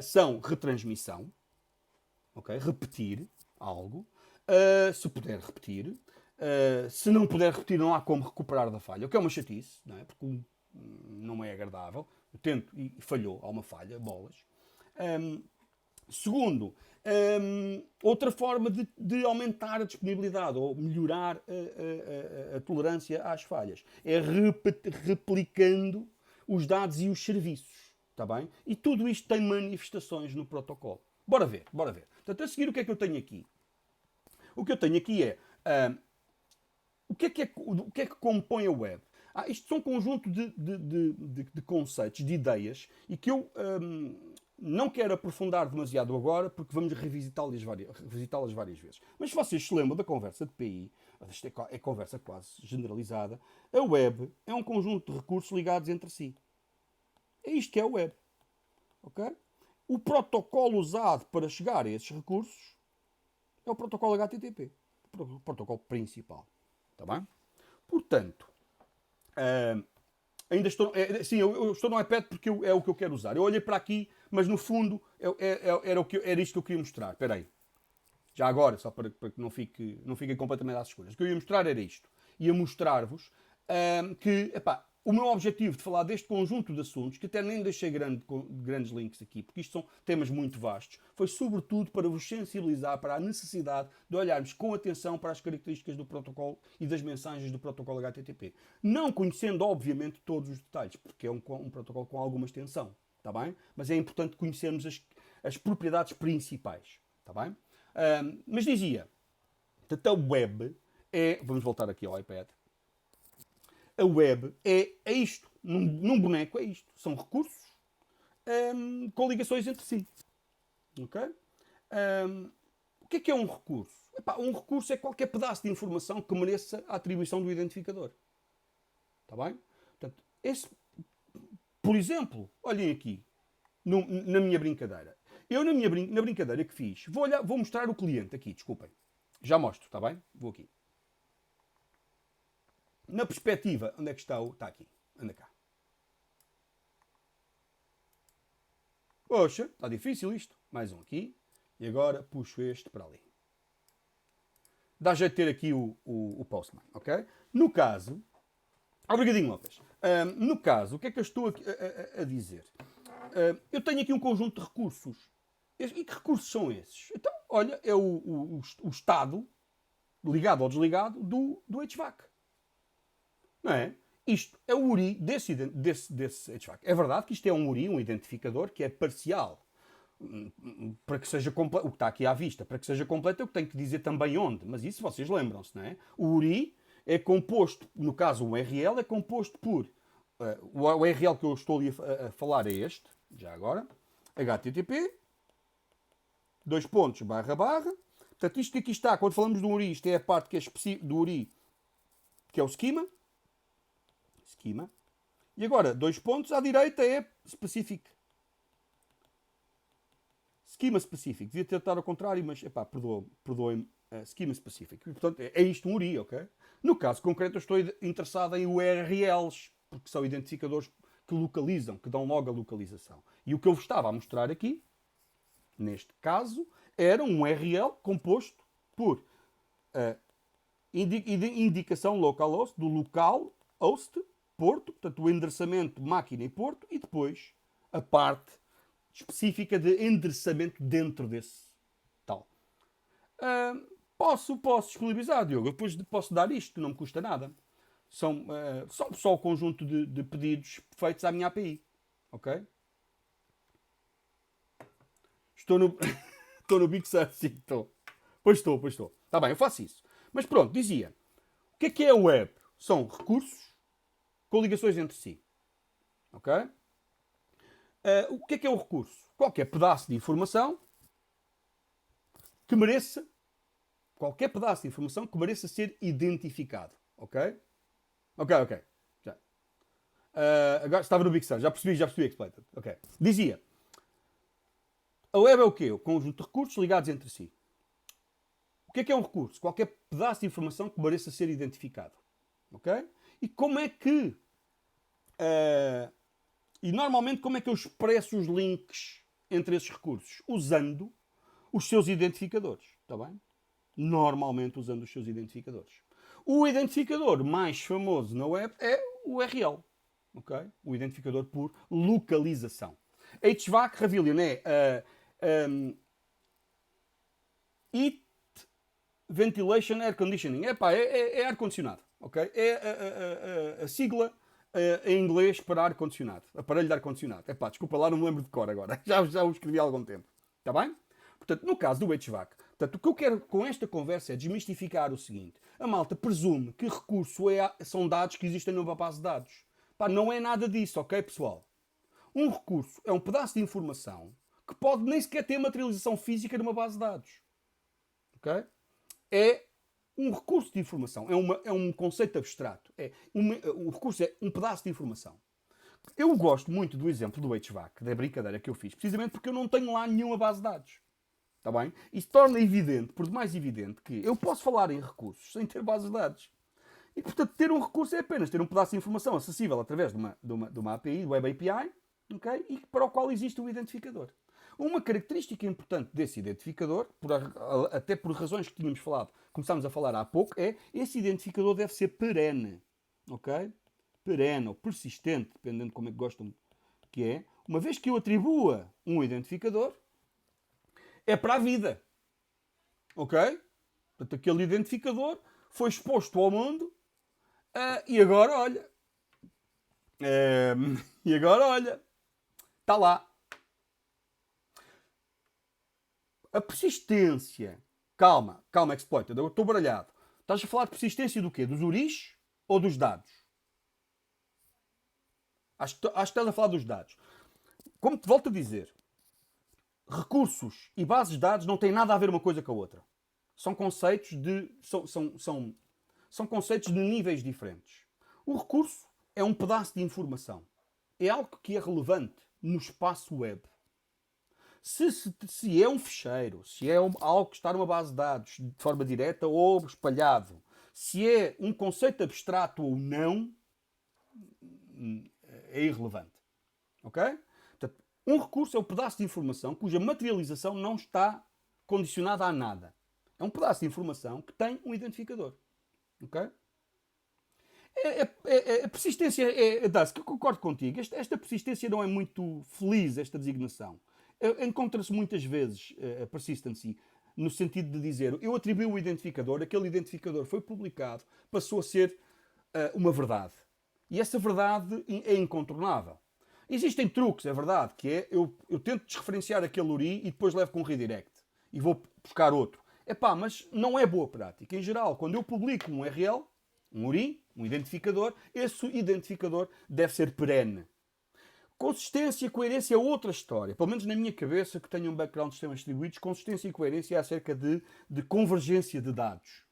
são retransmissão, okay? Repetir algo, se puder repetir. Se não puder repetir, não há como recuperar da falha, o que é uma chatice, não é? Porque não é agradável. Eu tento e falhou, há uma falha, bolas. Segundo, outra forma de aumentar a disponibilidade ou melhorar a tolerância às falhas é replicando os dados e os serviços. Está bem? E tudo isto tem manifestações no protocolo. Bora ver, bora ver. Portanto, a seguir, o que é que eu tenho aqui? O que eu tenho aqui é o que é que compõe a web? Isto são um conjunto de conceitos, de ideias, e que eu não quero aprofundar demasiado agora, porque vamos revisitá-las várias vezes. Mas se vocês se lembram da conversa de PI, esta é conversa quase generalizada, a web é um conjunto de recursos ligados entre si. É isto que é a web. Okay? O protocolo usado para chegar a esses recursos é o protocolo HTTP, o protocolo principal. Está bem? Portanto, ainda estou. Sim, eu estou no iPad porque é o que eu quero usar. Eu olhei para aqui, mas no fundo era isto que eu queria mostrar. Espera aí. Já agora, só para que não fiquem completamente às escuras. O que eu ia mostrar era isto. Ia mostrar-vos que, epá, o meu objetivo de falar deste conjunto de assuntos, que até nem deixei grandes links aqui, porque isto são temas muito vastos, foi sobretudo para vos sensibilizar para a necessidade de olharmos com atenção para as características do protocolo e das mensagens do protocolo HTTP. Não conhecendo, obviamente, todos os detalhes, porque é um protocolo com alguma extensão, está bem? Mas é importante conhecermos as propriedades principais, está bem? Mas dizia, portanto, a web é, vamos voltar aqui ao iPad, a web é isto. Num boneco é isto. São recursos com ligações entre si. Ok? O que é um recurso? Epá, um recurso é qualquer pedaço de informação que mereça a atribuição do identificador. Está bem? Portanto, por exemplo, olhem aqui, na minha brincadeira. Eu, na brincadeira que fiz, vou mostrar o cliente aqui, desculpem. Já mostro, está bem? Vou aqui. Na perspectiva, onde é que está Está aqui. Anda cá. Poxa, está difícil isto. Mais um aqui. E agora puxo este para ali. Dá jeito de ter aqui o Postman, ok? No caso... Obrigadinho, Lopes. No caso, o que é que eu estou a dizer? Eu tenho aqui um conjunto de recursos. E que recursos são esses? Então, olha, é o estado ligado ou desligado do HVAC. Não é? Isto é o URI desse HVAC. É verdade que isto é um URI, um identificador, que é parcial. Para que seja completo, o que está aqui à vista, para que seja completo, eu tenho que dizer também onde. Mas isso vocês lembram-se, não é? O URI é composto, no caso o URL, é composto por... o URL que eu estou ali a falar é este, já agora. HTTP, //. Portanto, isto que aqui está, quando falamos do URI, isto é a parte que é específica do URI, que é o schema. E agora, à direita é specific. Schema specific. Devia ter estado ao contrário, mas, epá, perdoem-me. Schema specific. E, portanto, é isto um URI, ok? No caso concreto, eu estou interessado em URLs, porque são identificadores que localizam, que dão logo a localização. E o que eu vos estava a mostrar aqui, neste caso, era um URL composto por indicação localhost, do local host, porto, portanto o endereçamento máquina e porto, e depois a parte específica de endereçamento dentro desse tal. Posso disponibilizar, Diogo, eu depois posso dar isto, que não me custa nada. São só o conjunto de pedidos feitos à minha API. Ok? Estou no, estou no Big Sur, sim, estou. Pois estou, pois estou. Está bem, eu faço isso. Mas pronto, dizia. O que é a web? São recursos com ligações entre si. Ok? O que é um recurso? Qualquer pedaço de informação que mereça, qualquer pedaço de informação que mereça ser identificado. Ok? Ok. Já. Agora estava no Big Sur, já percebi Exploited. Ok. Dizia. A web é o quê? O conjunto de recursos ligados entre si. O que é um recurso? Qualquer pedaço de informação que mereça ser identificado. Ok? E como é que... e normalmente como é que eu expresso os links entre esses recursos? Usando os seus identificadores. Está bem? Normalmente usando os seus identificadores. O identificador mais famoso na web é o URL. Okay? O identificador por localização. HVAC Ravilion é Heat Ventilation Air Conditioning. É ar-condicionado. Okay? É a sigla em inglês para ar-condicionado. Aparelho de ar-condicionado. Desculpa lá, não me lembro de cor agora. Já o escrevi há algum tempo. Está bem? Portanto, no caso do HVAC, portanto, o que eu quero com esta conversa é desmistificar o seguinte. A malta presume que recurso são dados que existem numa base de dados. Não é nada disso, ok, pessoal? Um recurso é um pedaço de informação que pode nem sequer ter materialização física numa base de dados. Ok? É um recurso de informação. É um conceito abstrato. O recurso é um pedaço de informação. Eu gosto muito do exemplo do HVAC, da brincadeira que eu fiz, precisamente porque eu não tenho lá nenhuma base de dados. Está bem? Isso torna evidente, por demais evidente, que eu posso falar em recursos sem ter bases de dados. E, portanto, ter um recurso é apenas ter um pedaço de informação acessível através de uma API, Web API, okay? E para o qual existe um identificador. Uma característica importante desse identificador, até por razões que tínhamos falado, começámos a falar há pouco, é esse identificador deve ser perene. Ok? Perene ou persistente, dependendo de como é que gostam que é. Uma vez que eu atribua um identificador, é para a vida. Ok? Portanto, aquele identificador foi exposto ao mundo e agora, olha. Está lá. A persistência. Calma, Exploited. Eu estou baralhado. Estás a falar de persistência do quê? Dos URIs ou dos dados? Acho que estás a falar dos dados. Como te volto a dizer, recursos e bases de dados não têm nada a ver uma coisa com a outra. São conceitos de... São conceitos de níveis diferentes. O recurso é um pedaço de informação. É algo que é relevante no espaço web. Se é um ficheiro, se é algo que está numa base de dados de forma direta ou espalhado, se é um conceito abstrato ou não, é irrelevante. Ok? Portanto, um recurso é um pedaço de informação cuja materialização não está condicionada a nada. É um pedaço de informação que tem um identificador. Ok? A persistência é que eu concordo contigo. Esta persistência não é muito feliz, esta designação. Encontra-se muitas vezes a persistency no sentido de dizer eu atribuí o identificador, aquele identificador foi publicado, passou a ser uma verdade. E essa verdade é incontornável. Existem truques, é verdade, que é eu tento desreferenciar aquele URI e depois levo com um redirect e vou buscar outro. Mas não é boa prática. Em geral, quando eu publico um URL, um URI, um identificador, esse identificador deve ser perene. Consistência e coerência é outra história. Pelo menos na minha cabeça, que tenho um background de sistemas distribuídos, consistência e coerência é acerca de convergência de dados.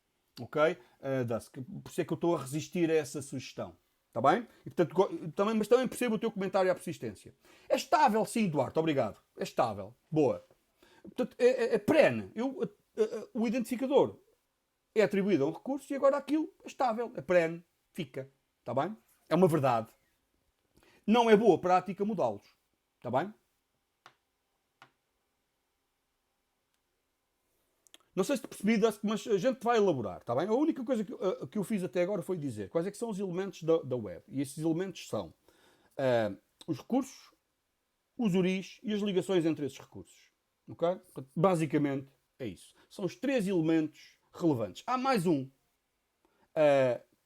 Ok? Por isso é que eu estou a resistir a essa sugestão. Está bem? Mas também percebo o teu comentário à persistência. É estável, sim, Duarte. Obrigado. É estável. Boa. Portanto, é perene. O identificador é atribuído a um recurso e agora aquilo é estável. É perene. Fica. Está bem? É uma verdade. Não é boa prática mudá-los. Está bem? Não sei se te percebi, mas a gente vai elaborar, está bem? A única coisa que eu fiz até agora foi dizer quais é que são os elementos da web. E esses elementos são os recursos, os URIs e as ligações entre esses recursos. Okay? Basicamente é isso. São os 3 elementos relevantes. Há mais um,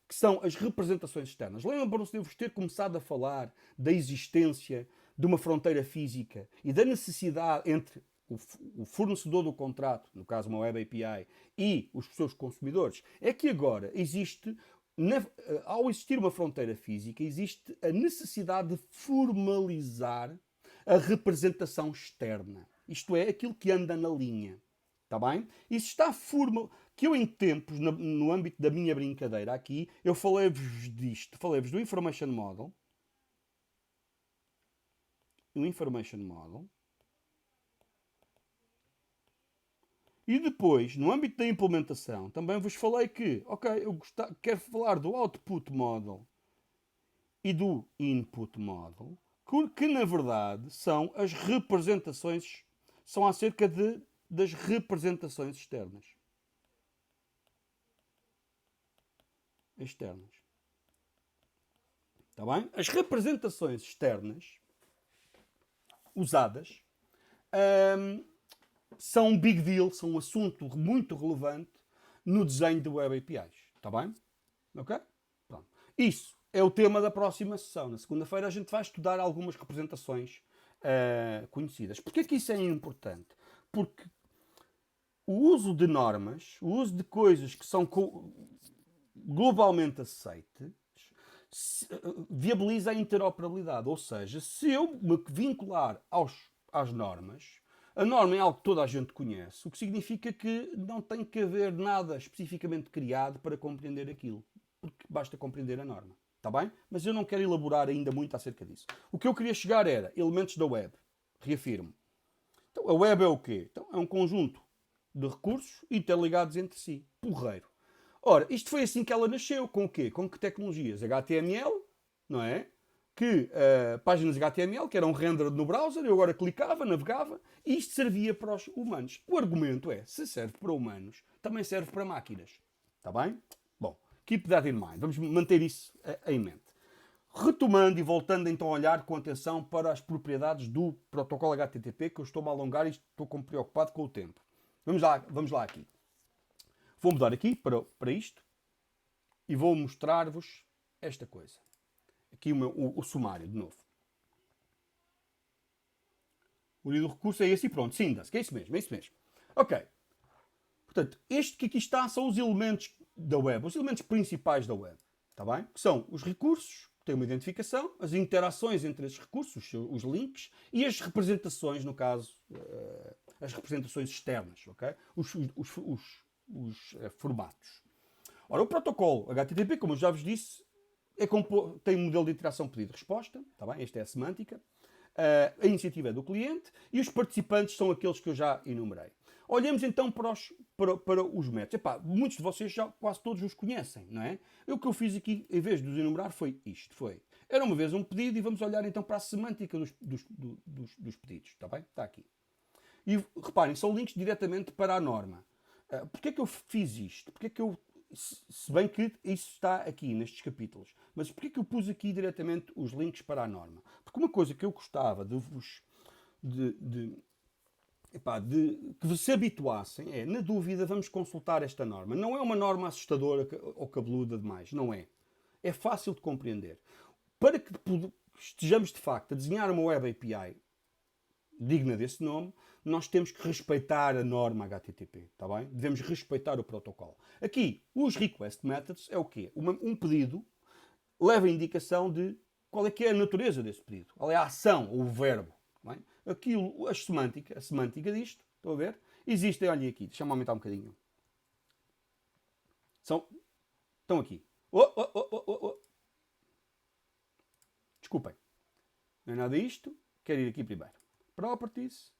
que são as representações externas. Lembram-se de eu vos ter começado a falar da existência de uma fronteira física e da necessidade entre o fornecedor do contrato, no caso uma Web API, e os seus consumidores, é que agora existe, ao existir uma fronteira física, existe a necessidade de formalizar a representação externa. Isto é, aquilo que anda na linha. Está bem? Isso está formal. Que eu em tempos, no âmbito da minha brincadeira aqui, eu falei-vos disto. Falei-vos do Information Model. O Information Model. E depois, no âmbito da implementação, também vos falei que, ok, eu quero falar do Output Model e do Input Model, que na verdade são as representações, são acerca das representações externas. Está bem? As representações externas usadas são um big deal, são um assunto muito relevante no desenho de Web APIs. Está bem? Ok? Pronto. Isso é o tema da próxima sessão. Na segunda-feira a gente vai estudar algumas representações conhecidas. Porquê que isso é importante? Porque o uso de normas, o uso de coisas que são globalmente aceites, viabiliza a interoperabilidade. Ou seja, se eu me vincular às normas, a norma é algo que toda a gente conhece, o que significa que não tem que haver nada especificamente criado para compreender aquilo. Porque basta compreender a norma. Está bem? Mas eu não quero elaborar ainda muito acerca disso. O que eu queria chegar era elementos da web. Reafirmo. Então, a web é o quê? Então, é um conjunto de recursos interligados entre si. Porreiro. Ora, isto foi assim que ela nasceu. Com o quê? Com que tecnologias? HTML, não é? Que páginas HTML, que eram rendered no browser, eu agora clicava, navegava, e isto servia para os humanos. O argumento é, se serve para humanos, também serve para máquinas. Está bem? Bom, keep that in mind. Vamos manter isso em mente. Retomando e voltando então a olhar com atenção para as propriedades do protocolo HTTP, que eu estou-me a alongar e estou preocupado com o tempo. Vamos lá aqui. Vou mudar aqui para isto e vou mostrar-vos esta coisa. Aqui o sumário, de novo. O nível do recurso é esse e pronto. Sindas, que é isso mesmo, é isso mesmo. Ok. Portanto, este que aqui está são os elementos da web, os elementos principais da web. Está bem? Que são os recursos, que têm uma identificação, as interações entre esses recursos, os links, e as representações, no caso, as representações externas, ok? Os formatos. Ora, o protocolo HTTP, como eu já vos disse, tem um modelo de interação pedido-resposta, tá bem? Esta é a semântica. A iniciativa é do cliente e os participantes são aqueles que eu já enumerei. Olhemos então para os métodos. Epá, muitos de vocês já quase todos os conhecem, não é? O que eu fiz aqui, em vez de os enumerar, foi isto. Era uma vez um pedido e vamos olhar então para a semântica dos pedidos, está bem? Está aqui. E reparem, são links diretamente para a norma. Porquê é que eu fiz isto? Porquê é que eu... Se bem que isso está aqui nestes capítulos. Mas porquê que eu pus aqui diretamente os links para a norma? Porque uma coisa que eu gostava de vos... que se habituassem é, na dúvida, vamos consultar esta norma. Não é uma norma assustadora ou cabeluda demais. Não é. É fácil de compreender. Para que estejamos, de facto, a desenhar uma Web API digna desse nome, nós temos que respeitar a norma HTTP, está bem? Devemos respeitar o protocolo. Aqui, os request methods é o quê? Um pedido leva a indicação de qual é que é a natureza desse pedido. Qual é a ação, ou o verbo. Tá bem? Aquilo, a semântica disto, estão a ver? Existem, olhem aqui, deixa-me aumentar um bocadinho. Estão aqui. Desculpem. Não é nada isto. Quero ir aqui primeiro. Properties.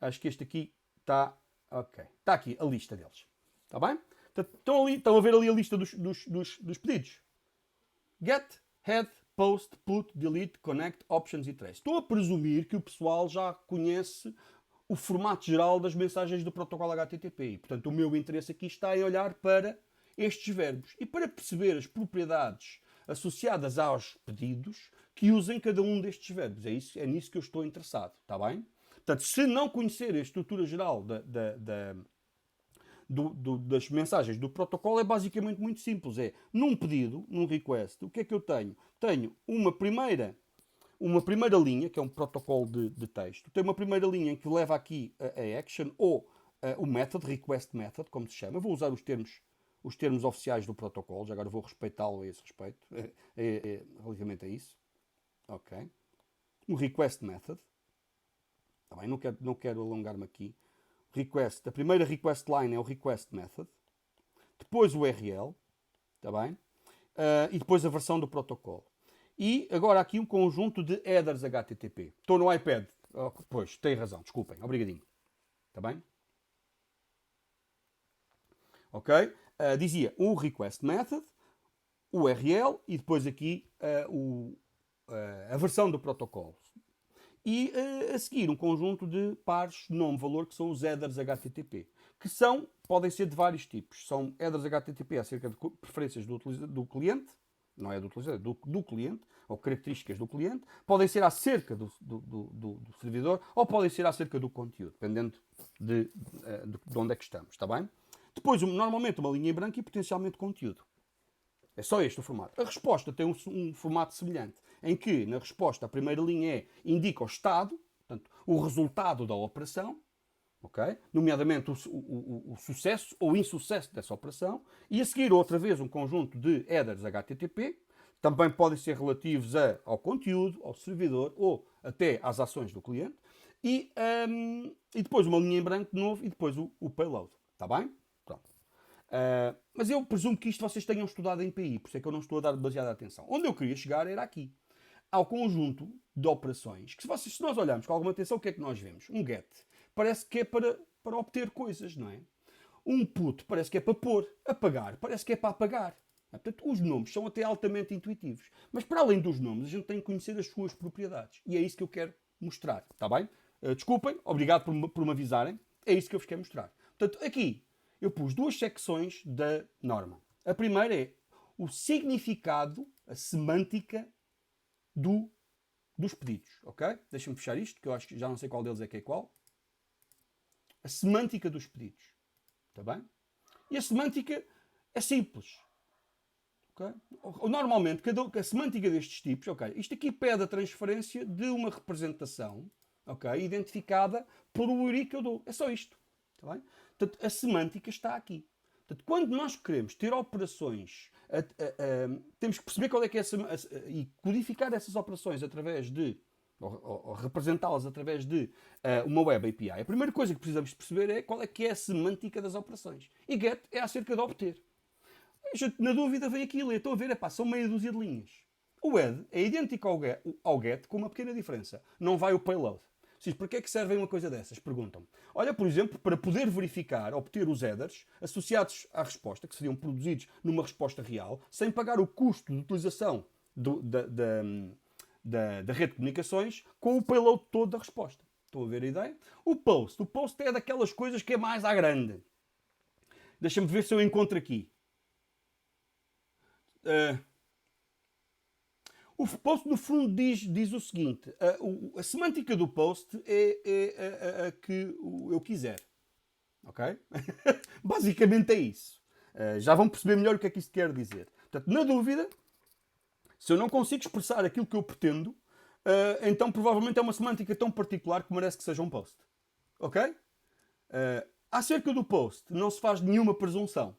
Acho que este aqui está... Ok. Está aqui a lista deles. Está bem? Estão a ver ali a lista dos pedidos. Get, head, post, put, delete, connect, options e trace. Estou a presumir que o pessoal já conhece o formato geral das mensagens do protocolo HTTP. E, portanto, o meu interesse aqui está em olhar para estes verbos e para perceber as propriedades associadas aos pedidos que usem cada um destes verbos. É nisso que eu estou interessado. Está bem? Portanto, se não conhecer a estrutura geral das mensagens do protocolo, é basicamente muito simples. É, num pedido, num request, o que é que eu tenho? Tenho uma primeira uma primeira linha, que é um protocolo de texto, tem uma primeira linha em que leva aqui a action ou o method, request method, como se chama. Eu vou usar os termos oficiais do protocolo, já agora vou respeitá-lo a esse respeito, relativamente a isso. Ok. Um request method. Tá bem, não quero alongar-me aqui. Request, a primeira request line é o request method. Depois o URL, tá bem? E depois a versão do protocolo. E agora aqui um conjunto de headers HTTP. Estou no iPad. Oh, pois, tem razão, desculpem. Obrigadinho. Está bem? Ok? Dizia o request method, o URL e depois aqui a versão do protocolo. E a seguir um conjunto de pares nome-valor que são os headers HTTP. Que podem ser de vários tipos. São headers HTTP acerca de preferências do cliente, não é do utilizador, do cliente, ou características do cliente, podem ser acerca do servidor, ou podem ser acerca do conteúdo, dependendo de onde é que estamos, está bem? Depois, normalmente, uma linha em branco e potencialmente conteúdo. É só este o formato. A resposta tem um formato semelhante, em que, na resposta, a primeira linha indica o estado, portanto, o resultado da operação, okay? Nomeadamente o sucesso ou insucesso dessa operação, e a seguir outra vez um conjunto de headers HTTP, também podem ser relativos ao conteúdo, ao servidor ou até às ações do cliente, e depois uma linha em branco de novo e depois o payload. Está bem? Pronto. Mas eu presumo que isto vocês tenham estudado em PI, por isso é que eu não estou a dar demasiada atenção. Onde eu queria chegar era aqui. Ao conjunto de operações, que se nós olharmos com alguma atenção, o que é que nós vemos? Um get parece que é para obter coisas, não é? Um put parece que é para pôr. Apagar parece que é para apagar. Portanto, os nomes são até altamente intuitivos. Mas para além dos nomes, a gente tem que conhecer as suas propriedades. E é isso que eu quero mostrar. Está bem? Desculpem, obrigado por me avisarem. É isso que eu vos quero mostrar. Portanto, aqui eu pus duas secções da norma. A primeira é o significado, a semântica dos pedidos. Ok? Deixa-me fechar isto, que eu acho que já não sei qual deles é que é qual. A semântica dos pedidos. Está bem? E a semântica é simples. Okay? Normalmente, a semântica destes tipos, okay, isto aqui pede a transferência de uma representação, okay, identificada por o URI que eu dou. É só isto. Está bem? Portanto, a semântica está aqui. Portanto, quando nós queremos ter operações, temos que perceber qual é que é e codificar essas operações através de, ou representá-las através de uma web API. A primeira coisa que precisamos perceber é qual é que é a semântica das operações. E get é acerca de obter. Na dúvida vem aqui e lê. Estou a ver, são meia dúzia de linhas. O add é idêntico ao get com uma pequena diferença. Não vai o payload. Para que é que servem uma coisa dessas? Perguntam-me. Olha, por exemplo, para poder verificar, obter os headers associados à resposta, que seriam produzidos numa resposta real, sem pagar o custo de utilização da rede de comunicações, com o payload todo da resposta. Estão a ver a ideia? O post é daquelas coisas que é mais à grande. Deixa-me ver se eu encontro aqui. O post, no fundo, diz o seguinte: a semântica do post é a que eu quiser. Ok? Basicamente é isso. Já vão perceber melhor o que é que isto quer dizer. Portanto, na dúvida, se eu não consigo expressar aquilo que eu pretendo, então provavelmente é uma semântica tão particular que merece que seja um post. Ok? Acerca do post, não se faz nenhuma presunção.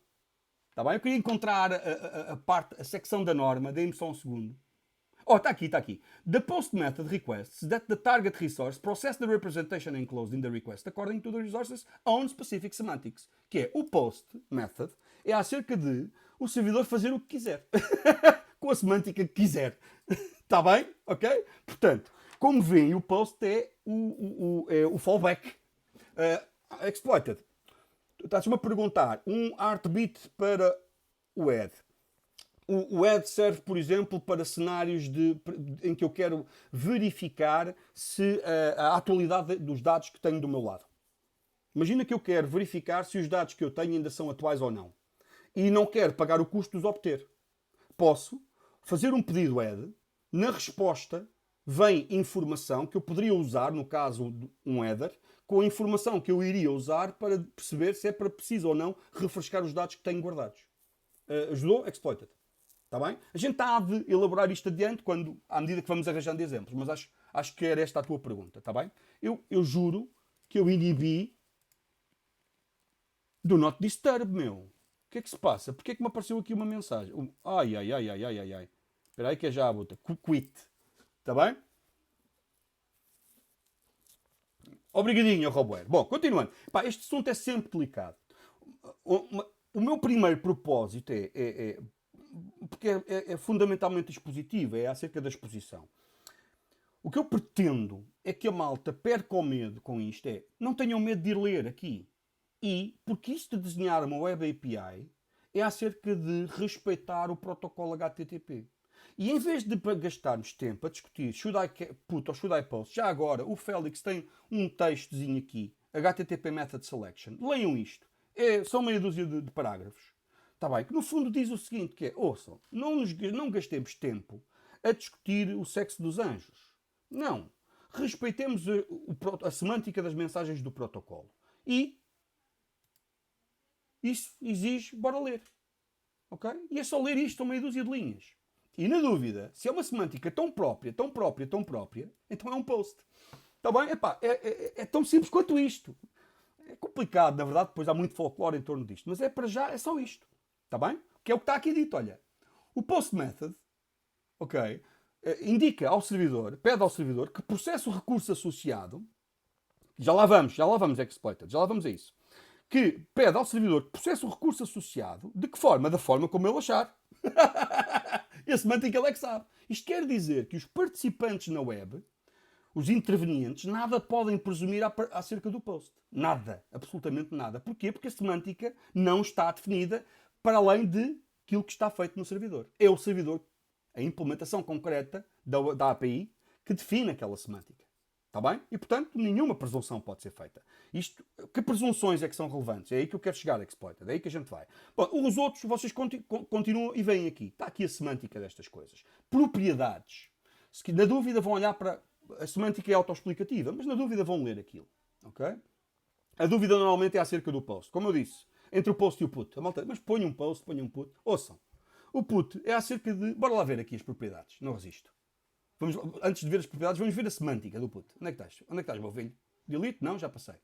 Tá bem? Eu queria encontrar a secção da norma, dê-me só um segundo. Está aqui. The post method requests that the target resource process the representation enclosed in the request according to the resource's own specific semantics. Que é o post method, é acerca de o servidor fazer o que quiser. Com a semântica que quiser. Está bem? Ok? Portanto, como veem, o post é o fallback. Exploited. Estás-me a perguntar um heartbeat para o add. O add serve, por exemplo, para cenários em que eu quero verificar se a atualidade dos dados que tenho do meu lado. Imagina que eu quero verificar se os dados que eu tenho ainda são atuais ou não. E não quero pagar o custo de os obter. Posso fazer um pedido add. Na resposta vem informação que eu poderia usar, no caso um header, com a informação que eu iria usar para perceber se é preciso ou não refrescar os dados que tenho guardados. Ajudou? Exploited. Está bem? A gente há de elaborar isto adiante à medida que vamos arranjando exemplos, mas acho que era esta a tua pergunta, está bem? Eu juro que eu inibi do Not Disturb, meu. O que é que se passa? Porquê é que me apareceu aqui uma mensagem? Ai, ai, ai, ai, ai, ai, ai. Espera aí que é já a bota. Quit. Está bem? Obrigadinho, Robuero. Bom, continuando. Pá, este assunto é sempre delicado. O meu primeiro propósito porque é fundamentalmente expositivo, é acerca da exposição. O que eu pretendo é que a malta perca o medo com isto, não tenham medo de ir ler aqui. E, porque isto de desenhar uma web API é acerca de respeitar o protocolo HTTP. E em vez de gastarmos tempo a discutir should I put ou should I post, já agora o Félix tem um textozinho aqui, HTTP Method Selection. Leiam isto. São meia dúzia de parágrafos. Está bem? Que no fundo diz o seguinte, que ouçam, não gastemos tempo a discutir o sexo dos anjos. Não. Respeitemos a semântica das mensagens do protocolo. E isso exige, bora ler. Ok? E é só ler isto, uma meia dúzia de linhas. E na dúvida, se é uma semântica tão própria, tão própria, tão própria, então é um post. Está bem? Epá, é tão simples quanto isto. É complicado, na verdade, depois há muito folclore em torno disto. Mas para já é só isto. Está bem? Que é o que está aqui dito, olha. O post method, ok, indica ao servidor, pede ao servidor que processe o recurso associado. Já lá vamos, exploited, já lá vamos a isso. Que pede ao servidor que processe o recurso associado. De que forma? Da forma como ele achar. Esse semântico ele é que sabe. Isto quer dizer que os participantes na web, os intervenientes, nada podem presumir acerca do post. Nada. Absolutamente nada. Porquê? Porque a semântica não está definida para além de aquilo que está feito no servidor. É o servidor, a implementação concreta da API, que define aquela semântica. Está bem? E, portanto, nenhuma presunção pode ser feita. Que presunções é que são relevantes? É aí que eu quero chegar, Exploited. É aí que a gente vai. Bom, os outros, vocês continuam e vêm aqui. Está aqui a semântica destas coisas. Propriedades. Se na dúvida vão olhar para... A semântica é autoexplicativa, mas na dúvida vão ler aquilo. Ok? A dúvida normalmente é acerca do post. Como eu disse, entre o post e o put. A malta, mas ponha um post, ponha um put. Ouçam. O put é acerca de... Bora lá ver aqui as propriedades. Não resisto. Antes de ver as propriedades, vamos ver a semântica do put. Onde é que estás? Onde é que estás, meu filho? Delete? Não, já passei.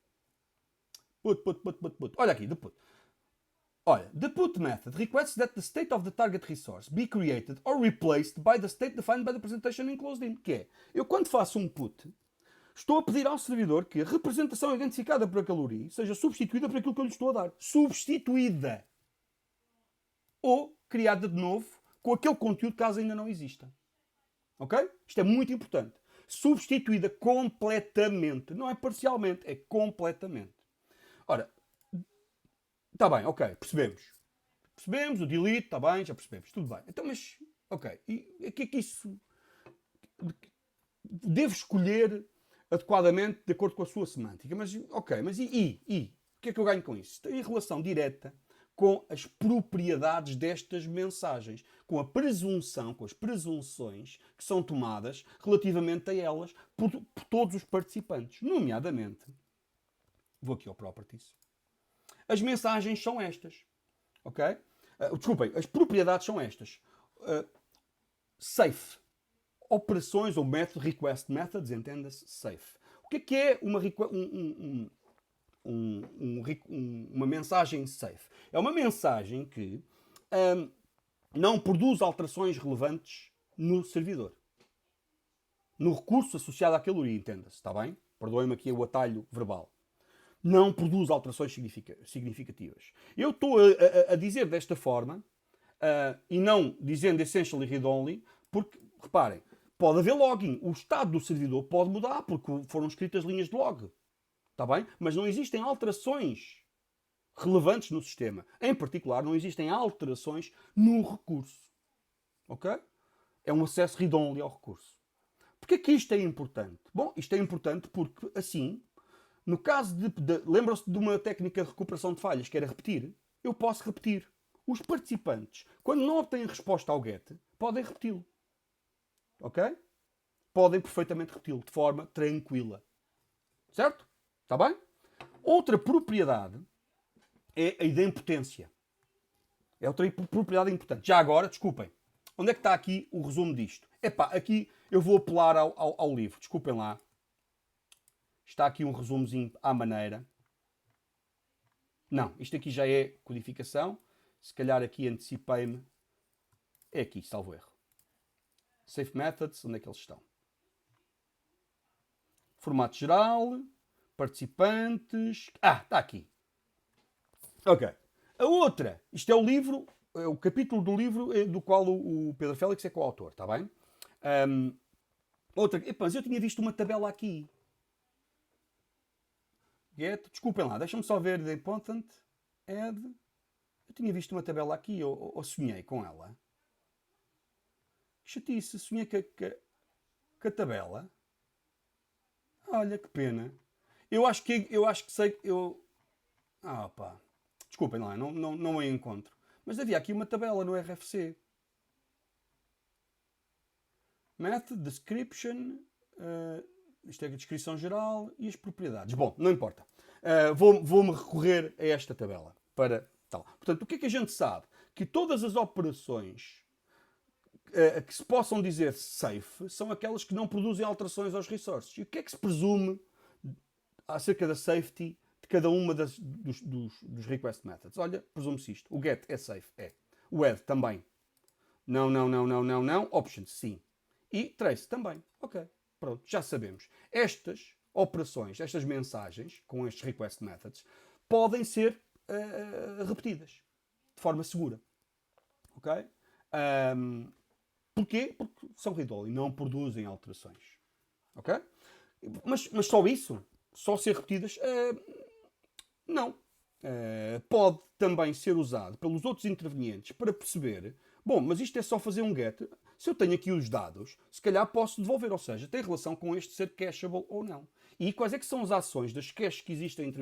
Put. Olha aqui, the put. Olha, the put method requests that the state of the target resource be created or replaced by the state defined by the presentation enclosed in. Que é, eu quando faço um put, estou a pedir ao servidor que a representação identificada por aquele URI seja substituída por aquilo que eu lhe estou a dar. Substituída. Ou criada de novo com aquele conteúdo caso ainda não exista. Ok? Isto é muito importante. Substituída completamente. Não é parcialmente, é completamente. Ora, está bem, ok, percebemos. Percebemos, o delete, está bem, já percebemos. Tudo bem. Então, mas, ok. E o que é que isso... Devo escolher adequadamente de acordo com a sua semântica. Mas, ok, mas e? O que é que eu ganho com isso? Tem relação direta com as propriedades destas mensagens, com a presunção, com as presunções que são tomadas relativamente a elas por todos os participantes. Nomeadamente, vou aqui ao Properties. As mensagens são estas. Ok? Desculpem, as propriedades são estas. Safe. Operações ou método, request methods, entenda-se, safe. O que é uma mensagem safe? É uma mensagem que não produz alterações relevantes no servidor. No recurso associado àquele URI, entenda-se, está bem? Perdoem-me aqui o atalho verbal. Não produz alterações significativas. Eu estou a dizer desta forma, e não dizendo essentially read-only, porque, reparem, pode haver logging. O estado do servidor pode mudar, porque foram escritas linhas de log. Está bem? Mas não existem alterações relevantes no sistema. Em particular, não existem alterações no recurso. Ok? É um acesso read-only ao recurso. Porquê que isto é importante? Bom, isto é importante porque, assim, no caso lembram-se de uma técnica de recuperação de falhas, que era repetir? Eu posso repetir. Os participantes, quando não obtêm resposta ao get, podem repeti-lo. Ok? Podem perfeitamente repeti-lo de forma tranquila. Certo? Está bem? Outra propriedade é a idempotência. É outra propriedade importante. Já agora, desculpem, Onde é que está aqui o resumo disto? Epá, aqui eu vou apelar ao livro. Desculpem lá. Está aqui um resumozinho à maneira. Não, isto aqui já é codificação. Se calhar aqui antecipei-me. É aqui, salvo erro. Safe Methods, onde é que eles estão? Formato geral, participantes. Ah, está aqui. Ok. A outra, isto é o livro, é o capítulo do livro do qual o Pedro Félix é coautor, está bem? Outra, epa, mas eu tinha visto uma tabela aqui. Get, desculpem lá, deixa-me só ver The Important Add. Eu tinha visto uma tabela aqui, ou sonhei com ela. Chatice, sonhei com a tabela. Olha, que pena. Eu acho que sei. Ah, pá. Desculpem lá, não a encontro. Mas havia aqui uma tabela no RFC. Method, Description, isto é a descrição geral e as propriedades. Bom, não importa. Vou-me recorrer a esta tabela para tal. Portanto, o que é que a gente sabe? Que todas as operações que se possam dizer safe são aquelas que não produzem alterações aos resources. E o que é que se presume acerca da safety de cada uma dos request methods? Olha, presume-se isto. O get é safe, é. O add também. Não. Options, sim. E trace também. Ok, pronto, já sabemos. Estas operações, estas mensagens com estes request methods podem ser repetidas de forma segura. Ok? Porquê? Porque são read-only, não produzem alterações. Ok? Mas só isso? Só ser repetidas? Não. Pode também ser usado pelos outros intervenientes para perceber, bom, mas isto é só fazer um get. Se eu tenho aqui os dados, se calhar posso devolver, ou seja, tem relação com este ser cacheable ou não. E quais é que são as ações das caches que existem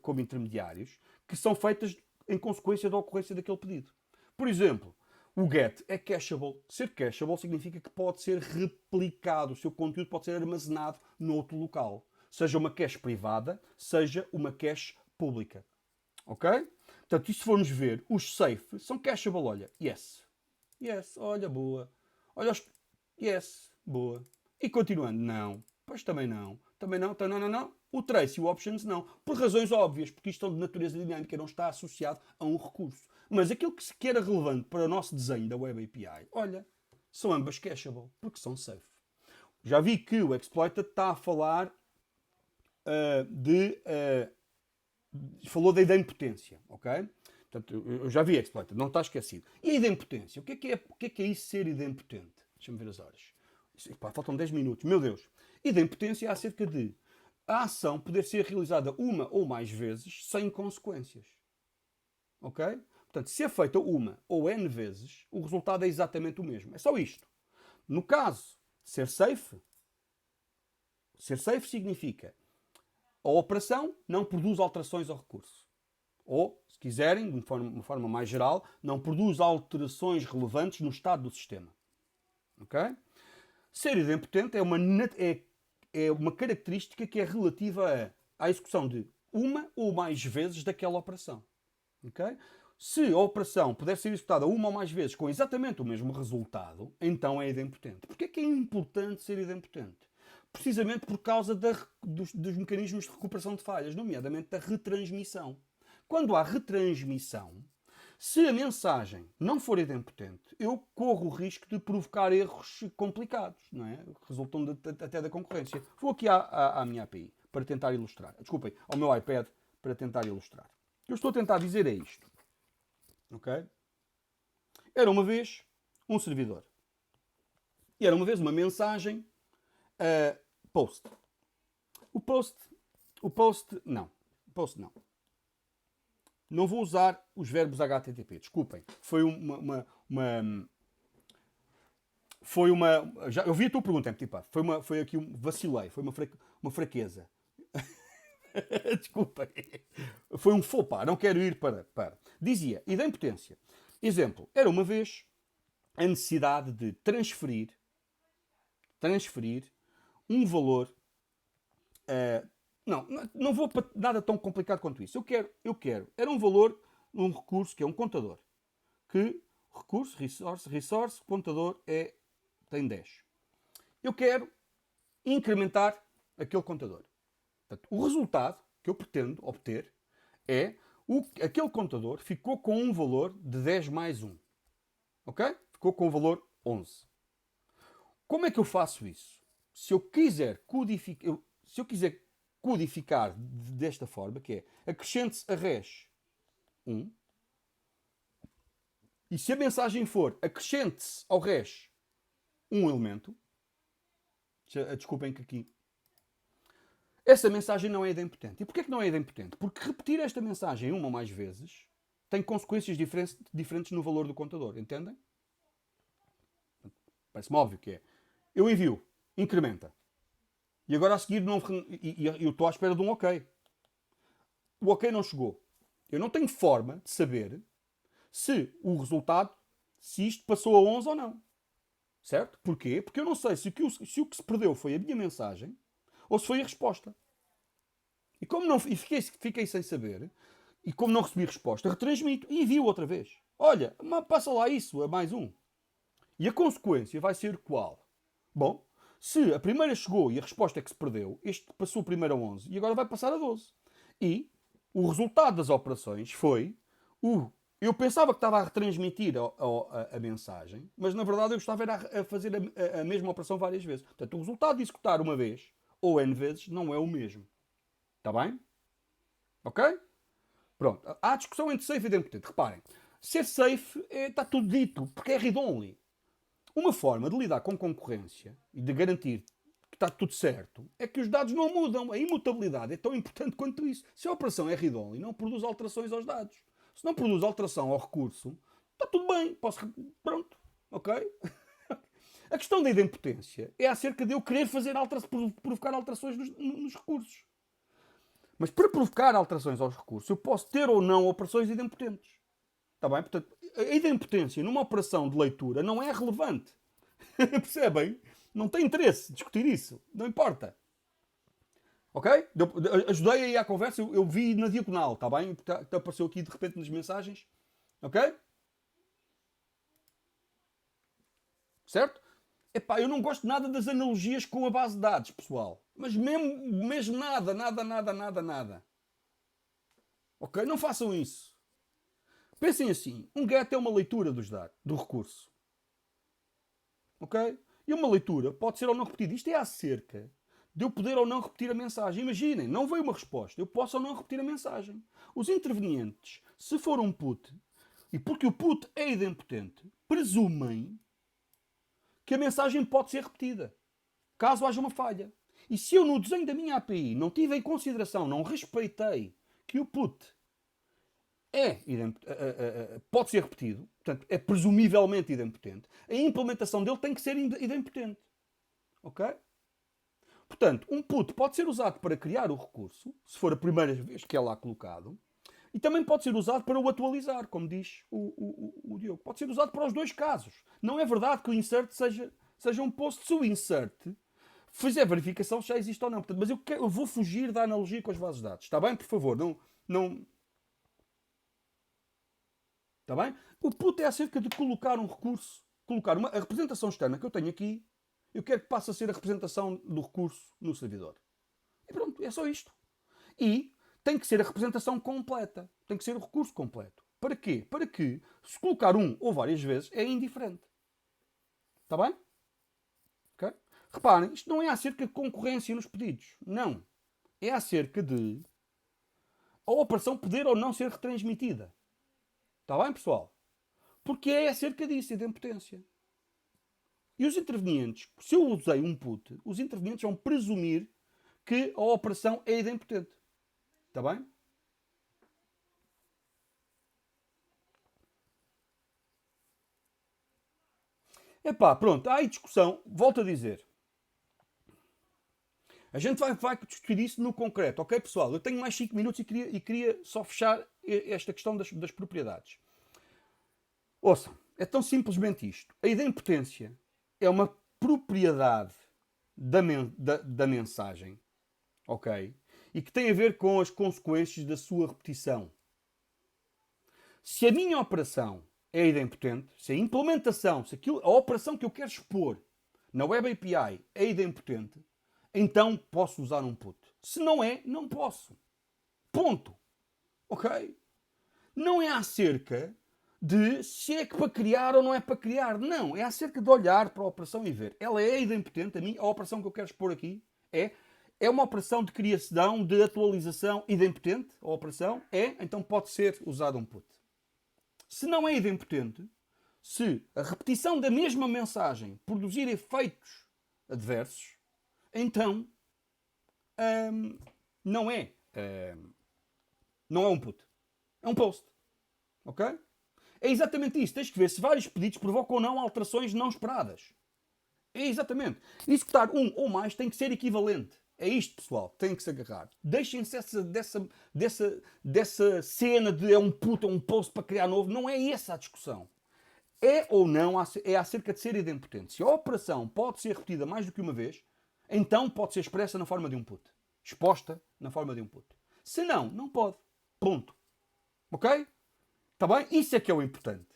como intermediários que são feitas em consequência da ocorrência daquele pedido. Por exemplo, o get é cacheable. Ser cacheable significa que pode ser replicado, o seu conteúdo pode ser armazenado noutro local. Seja uma cache privada, seja uma cache pública. Ok? Portanto, e se formos ver, os safe são cacheable. Olha, yes. Yes, olha, boa. Olha, yes, boa. E continuando, não. Pois também não. Também não. Não. O trace e o options não. Por razões óbvias, porque isto é de natureza dinâmica, não está associado a um recurso. Mas aquilo que sequer é relevante para o nosso desenho da Web API, olha, são ambas cacheable, porque são safe. Já vi que o Exploited está a falar falou da idempotência, ok? Portanto, eu já vi Exploited, não está esquecido. E a idempotência? O que é isso ser idempotente? Deixa-me ver as horas. Faltam 10 minutos, meu Deus. Idempotência é acerca de a ação poder ser realizada uma ou mais vezes sem consequências. Ok? Portanto, se é feita uma ou n vezes, o resultado é exatamente o mesmo. É só isto. No caso de ser safe significa a operação não produz alterações ao recurso. Ou, se quiserem, de uma forma mais geral, não produz alterações relevantes no estado do sistema. Ok? Ser idempotente é uma característica que é relativa à execução de uma ou mais vezes daquela operação. Okay? Se a operação puder ser executada uma ou mais vezes com exatamente o mesmo resultado, então é idempotente. Porquê é que é importante ser idempotente? Precisamente por causa dos mecanismos de recuperação de falhas, nomeadamente da retransmissão. Quando há retransmissão, se a mensagem não for idempotente, eu corro o risco de provocar erros complicados, não é? Resultam até da concorrência. Vou aqui à minha API para tentar ilustrar. Desculpem, ao meu iPad para tentar ilustrar. O que eu estou a tentar dizer é isto. Ok? Era uma vez um servidor. E era uma vez uma mensagem post. O post não. Não vou usar os verbos HTTP, desculpem. Foi uma eu vi a tua pergunta, tipo, foi aqui vacilei, foi uma fraqueza. Desculpem. Foi um faux pas, não quero ir para. Dizia, idempotência. Exemplo, era uma vez a necessidade de transferir um valor. Não vou para nada tão complicado quanto isso. Eu quero. Era um valor, um recurso que é um contador. Que recurso, resource, contador tem 10. Eu quero incrementar aquele contador. Portanto, o resultado que eu pretendo obter é aquele contador ficou com um valor de 10 mais 1. Ok? Ficou com o valor 11. Como é que eu faço isso? Se eu quiser codificar desta forma, que é acrescente-se a res 1, e se a mensagem for acrescente-se ao res um elemento, desculpem que aqui, essa mensagem não é idempotente. E porquê que não é idempotente? Porque repetir esta mensagem uma ou mais vezes tem consequências diferentes no valor do contador. Entendem? Parece-me óbvio que é. Eu envio, incrementa. E agora a seguir eu estou à espera de um ok. O ok não chegou. Eu não tenho forma de saber se o resultado, se isto passou a 11 ou não. Certo? Porquê? Porque eu não sei se o que se perdeu foi a minha mensagem ou se foi a resposta. E como não, fiquei sem saber, e como não recebi resposta, retransmito e envio outra vez. Olha, passa lá isso, a mais um. E a consequência vai ser qual? Bom, se a primeira chegou e a resposta é que se perdeu, este passou primeiro a 11 e agora vai passar a 12. E o resultado das operações foi eu pensava que estava a retransmitir a mensagem, mas na verdade eu estava a fazer a mesma operação várias vezes. Portanto, o resultado de executar uma vez ou N vezes não é o mesmo. Está bem? Ok? Pronto. Há discussão entre safe e idempotente. Reparem, ser safe está tudo dito, porque é read-only. Uma forma de lidar com concorrência e de garantir que está tudo certo é que os dados não mudam. A imutabilidade é tão importante quanto isso. Se a operação é read-only, não produz alterações aos dados. Se não produz alteração ao recurso, está tudo bem. Pronto. Ok? A questão da idempotência é acerca de eu querer provocar alterações nos recursos. Mas para provocar alterações aos recursos, eu posso ter ou não operações idempotentes. Está bem? Portanto, a idempotência numa operação de leitura não é relevante. Percebem? Não tem interesse discutir isso. Não importa. Ok? Ajudei aí à conversa. Eu vi na diagonal. Está bem? Apareceu aqui de repente nas mensagens. Ok? Certo? Epá, eu não gosto nada das analogias com a base de dados, pessoal. Mas mesmo nada. Ok? Não façam isso. Pensem assim. Um get é uma leitura dos dados, do recurso. Ok? E uma leitura pode ser ou não repetida. Isto é acerca de eu poder ou não repetir a mensagem. Imaginem, não veio uma resposta. Eu posso ou não repetir a mensagem. Os intervenientes, se for um put, e porque o put é idempotente, presumem que a mensagem pode ser repetida, caso haja uma falha. E se eu no desenho da minha API não tive em consideração, não respeitei que o put pode ser repetido, portanto, é presumivelmente idempotente, a implementação dele tem que ser idempotente. Ok? Portanto, um put pode ser usado para criar o recurso, se for a primeira vez que é lá colocado, e também pode ser usado para o atualizar, como diz o Diogo. Pode ser usado para os dois casos. Não é verdade que o insert seja um post. Se o insert fizer verificação se já existe ou não. Portanto, mas eu vou fugir da analogia com as bases de dados. Está bem? Por favor, não. Está bem? O put é acerca de colocar um recurso, a representação externa que eu tenho aqui, eu quero que passe a ser a representação do recurso no servidor. E pronto, é só isto. E tem que ser a representação completa. Tem que ser o recurso completo. Para quê? Para que, se colocar um ou várias vezes, é indiferente. Está bem? Okay? Reparem, isto não é acerca de concorrência nos pedidos. Não. É acerca de a operação poder ou não ser retransmitida. Está bem, pessoal? Porque é acerca disso, idempotência. E os intervenientes, se eu usei um put, os intervenientes vão presumir que a operação é idempotente. Está bem? Epá, pronto, há aí discussão. Volto a dizer. A gente vai discutir isso no concreto. Ok, pessoal? Eu tenho mais 5 minutos e queria só fechar esta questão das propriedades. Ouçam, é tão simplesmente isto. A idempotência é uma propriedade da mensagem, ok? E que tem a ver com as consequências da sua repetição. Se a minha operação é idempotente, se a implementação, se aquilo, a operação que eu quero expor na Web API é idempotente, então posso usar um put. Se não é, não posso. Ponto. Ok? Não é acerca de se é que para criar ou não é para criar. Não, é acerca de olhar para a operação e ver. Ela é idempotente, a operação que eu quero expor aqui é uma operação de criação, de atualização idempotente, a operação então pode ser usado um put. Se não é idempotente, se a repetição da mesma mensagem produzir efeitos adversos, então não é um put. É um post. Ok? É exatamente isso. Tens que ver se vários pedidos provocam ou não alterações não esperadas. É exatamente. Executar um ou mais tem que ser equivalente. É isto, pessoal. Tem que se agarrar. Deixem-se dessa cena de é um put ou um post para criar novo. Não é essa a discussão. É ou não é acerca de ser idempotente. Se a operação pode ser repetida mais do que uma vez, então pode ser expressa na forma de um put. Exposta na forma de um put. Se não, não pode. Ponto. Ok? Está bem? Isso é que é o importante.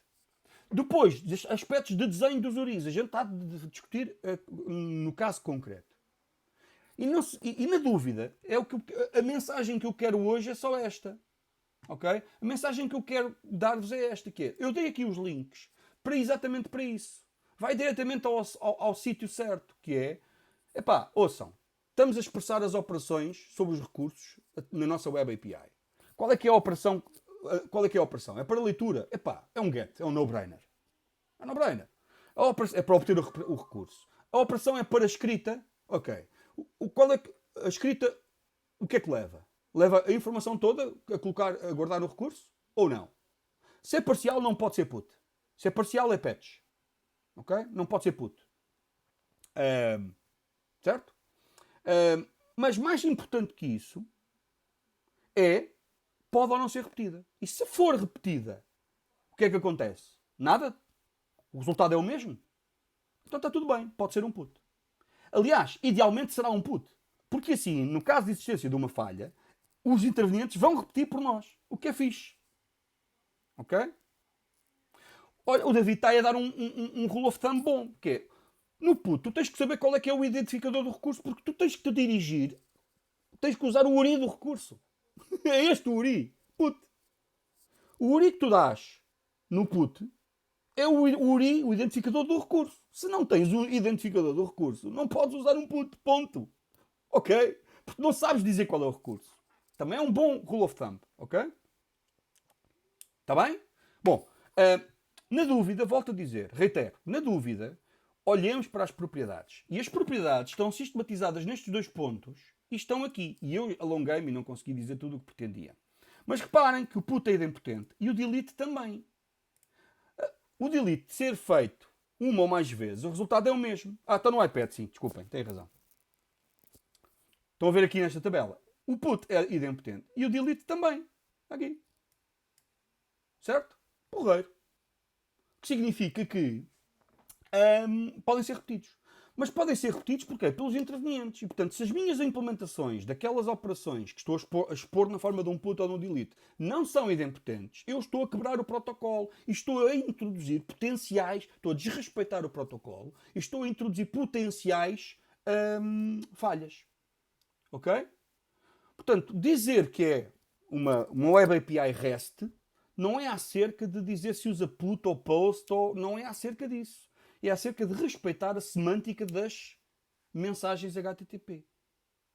Depois, aspectos de desenho dos URIs. A gente está a discutir no caso concreto. E na dúvida, a mensagem que eu quero hoje é só esta. Ok? A mensagem que eu quero dar-vos é esta. Que é, eu dei aqui os links exatamente para isso. Vai diretamente ao sítio certo. Que é, ouçam. Estamos a expressar as operações sobre os recursos na nossa Web API. Qual é que é a operação? É para leitura? É um get, é um no-brainer. É um no-brainer. É para obter o recurso. A operação é para escrita? Ok. Qual é a escrita? O que é que leva? Leva a informação toda a guardar o recurso? Ou não? Se é parcial, não pode ser put. Se é parcial, é patch. Ok? Não pode ser put. Certo? Mas mais importante que isso pode ou não ser repetida. E se for repetida, o que é que acontece? Nada? O resultado é o mesmo? Então está tudo bem, pode ser um put. Aliás, idealmente será um put. Porque assim, no caso de existência de uma falha, os intervenientes vão repetir por nós. O que é fixe. Ok? Olha, o David está a dar um rule of thumb bom. Que é, no put, tu tens que saber qual é que é o identificador do recurso, porque tu tens que te dirigir, tens que usar o URI do recurso. É este o URI. Put. O URI que tu dás no put é o URI, o identificador do recurso. Se não tens o identificador do recurso, não podes usar um put. Ponto. Ok? Porque não sabes dizer qual é o recurso. Também é um bom rule of thumb. Ok? Está bem? Bom, na dúvida, volto a dizer, reitero, na dúvida, olhemos para as propriedades. E as propriedades estão sistematizadas nestes dois pontos e estão aqui. E eu alonguei-me e não consegui dizer tudo o que pretendia. Mas reparem que o put é idempotente e o delete também. O delete ser feito uma ou mais vezes, o resultado é o mesmo. Está no iPad, sim, desculpem, têm razão. Estão a ver aqui nesta tabela. O put é idempotente e o delete também. Aqui. Certo? Porreiro. O que significa que podem ser repetidos. Mas podem ser repetidos porquê? Pelos intervenientes. E, portanto, se as minhas implementações daquelas operações que estou a expor na forma de um put ou de um delete não são idempotentes, eu estou a quebrar o protocolo e estou a introduzir potenciais, estou a desrespeitar o protocolo e estou a introduzir potenciais falhas. Ok? Portanto, dizer que é uma Web API REST não é acerca de dizer se usa put ou post, não é acerca disso. É acerca de respeitar a semântica das mensagens HTTP.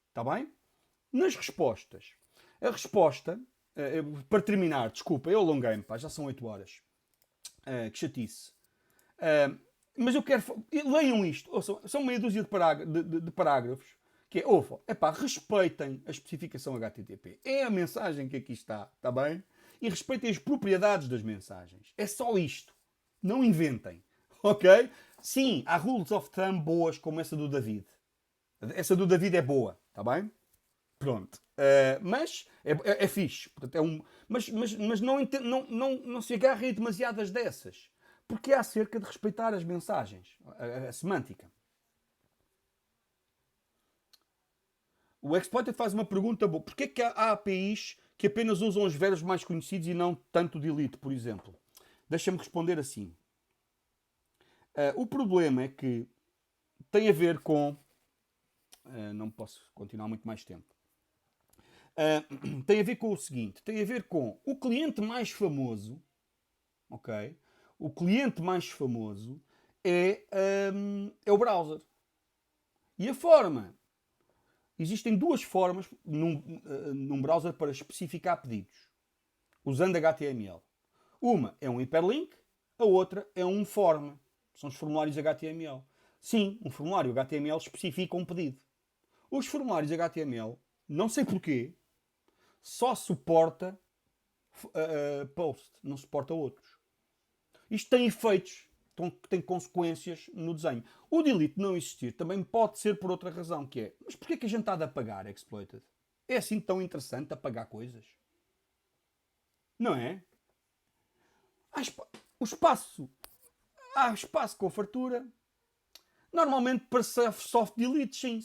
Está bem? Nas respostas. A resposta, para terminar, desculpa, eu alonguei-me, já são 8 horas. Que chatice. Mas eu quero... Leiam isto. São meia dúzia de parágrafos. Que é, respeitem a especificação HTTP. É a mensagem que aqui está bem? E respeitem as propriedades das mensagens. É só isto. Não inventem. Ok? Sim, há rules of thumb boas como essa do David. Essa do David é boa, está bem? Pronto. Mas é fixe. Portanto, mas não se agarrem a demasiadas dessas. Porque é acerca de respeitar as mensagens. A semântica. O Exploited faz uma pergunta boa. Porquê que há APIs que apenas usam os verbos mais conhecidos e não tanto delete, por exemplo? Deixa-me responder assim. O problema é que tem a ver com... não posso continuar muito mais tempo. Tem a ver com o seguinte. Tem a ver com o cliente mais famoso. Ok? O cliente mais famoso é o browser. E a forma... Existem duas formas num browser para especificar pedidos. Usando HTML. Uma é um hiperlink. A outra é um form. São os formulários HTML. Sim, um formulário HTML especifica um pedido. Os formulários HTML, não sei porquê, só suporta post, não suporta outros. Isto tem efeitos, tem consequências no desenho. O delete não existir também pode ser por outra razão, que é, mas porquê que a gente está a apagar exploited? É assim tão interessante apagar coisas? Não é? Há espaço com fartura. Normalmente para soft delete, sim.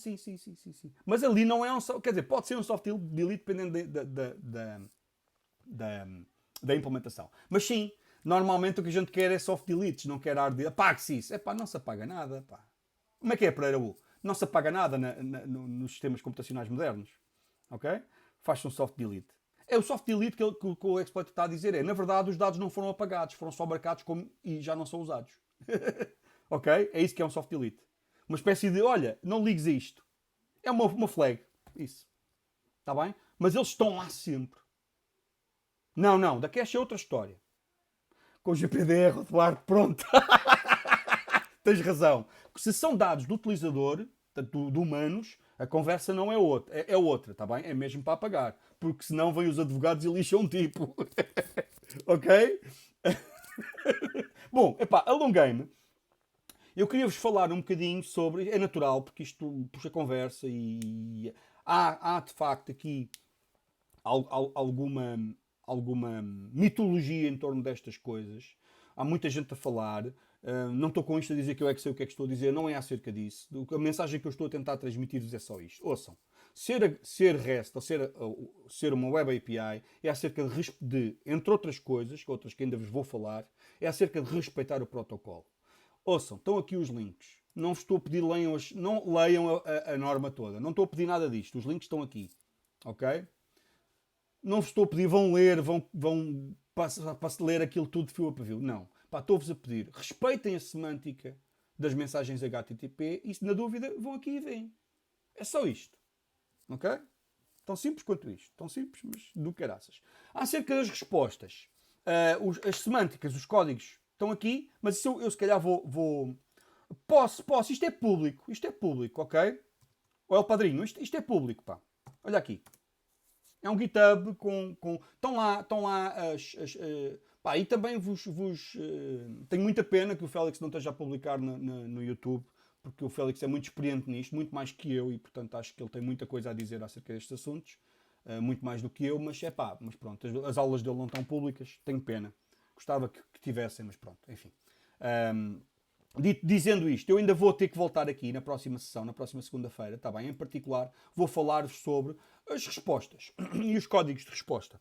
Mas ali não é um soft... Quer dizer, pode ser um soft delete dependendo da implementação. Mas sim, normalmente o que a gente quer é soft deletes, não quer hard delete. Apague-se isso. Epá, não se apaga nada. Pá. Como é que é, Pereira U? Não se apaga nada nos sistemas computacionais modernos. Ok? Faz-se um soft delete. É o soft delete que o exploit está a dizer. Na verdade, os dados não foram apagados, foram só marcados e já não são usados. Ok? É isso que é um soft delete. Uma espécie de, olha, não ligues a isto. É uma flag. Isso. Está bem? Mas eles estão lá sempre. Não. Da cache é outra história. Com o GPDR, Eduardo, pronto. Tens razão. Se são dados do utilizador, de humanos, a conversa não é outra. É outra, está bem? É mesmo para apagar. Porque senão vêm os advogados e lixam um tipo. Ok? Bom, epá, alonguei-me. Eu queria-vos falar um bocadinho sobre... É natural, porque isto puxa conversa e há de facto aqui alguma mitologia em torno destas coisas. Há muita gente a falar. Não estou com isto a dizer que eu é que sei o que é que estou a dizer. Não é acerca disso. A mensagem que eu estou a tentar transmitir-vos é só isto. Ouçam. Ser REST ou ser uma Web API é acerca de, entre outras coisas, outras que ainda vos vou falar, é acerca de respeitar o protocolo. Ouçam, estão aqui os links. Não vos estou a pedir, não leiam a norma toda. Não estou a pedir nada disto. Os links estão aqui. Ok? Não vos estou a pedir, vão ler, para ler aquilo tudo de fio a pavio. Não. Pá, estou-vos a pedir, respeitem a semântica das mensagens HTTP e, se na dúvida, vão aqui e veem. É só isto. Ok? Tão simples quanto isto. Tão simples, mas do caraças. Acerca das respostas, as semânticas, os códigos estão aqui, mas isso eu se calhar vou... Posso. Isto é público, ok? Ó, El Padrinho, isto é público, pá. Olha aqui. É um GitHub com... Estão lá pá, e também tenho muita pena que o Félix não esteja a publicar no YouTube, porque o Félix é muito experiente nisto, muito mais que eu, e portanto acho que ele tem muita coisa a dizer acerca destes assuntos, muito mais do que eu, mas mas pronto, as aulas dele não estão públicas, tenho pena. Gostava que tivessem, mas pronto, enfim. Dizendo isto, eu ainda vou ter que voltar aqui na próxima sessão, na próxima segunda-feira, está bem? Em particular, vou falar-vos sobre as respostas e os códigos de resposta.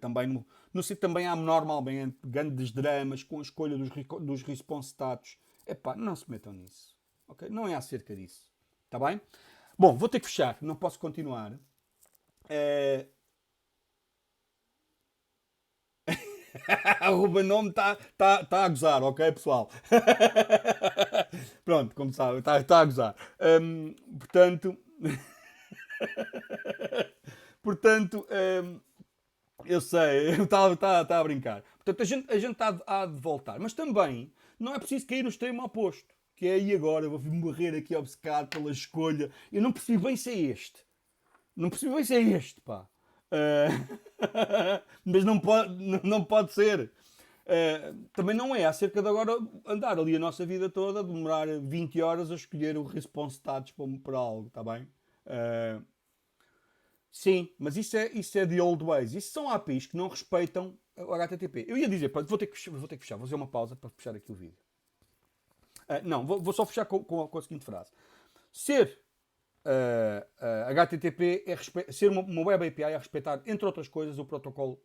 Também no sítio também há normalmente grandes dramas com a escolha dos response status. Epá, não se metam nisso. Okay? Não é acerca disso. Está bem? Bom, vou ter que fechar. Não posso continuar. O Ruben Nome está a gozar, ok, pessoal? Pronto, como sabe, está a gozar. Portanto, eu sei, está a brincar. Portanto, a gente há de voltar. Mas também não é preciso cair no extremo oposto. Que é aí agora, eu vou morrer aqui obcecado pela escolha. Eu não percebi bem se é este. Não percebi bem se é este, pá. Mas não pode ser. Também não é acerca de agora andar ali a nossa vida toda, demorar 20 horas a escolher o response status para algo, está bem? Sim, mas isso é the old ways. Isso são APIs que não respeitam o HTTP. Eu ia dizer, vou ter que fechar, vou fazer uma pausa para fechar aqui o vídeo. Não, vou só fechar com a seguinte frase. Ser HTTP ser uma Web API é respeitar, entre outras coisas, o protocolo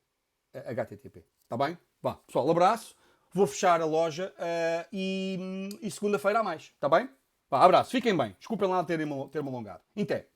HTTP. Está bem? Vá, pessoal, abraço. Vou fechar a loja e segunda-feira há mais. Está bem? Vá, abraço. Fiquem bem. Desculpem lá ter-me alongado. Até.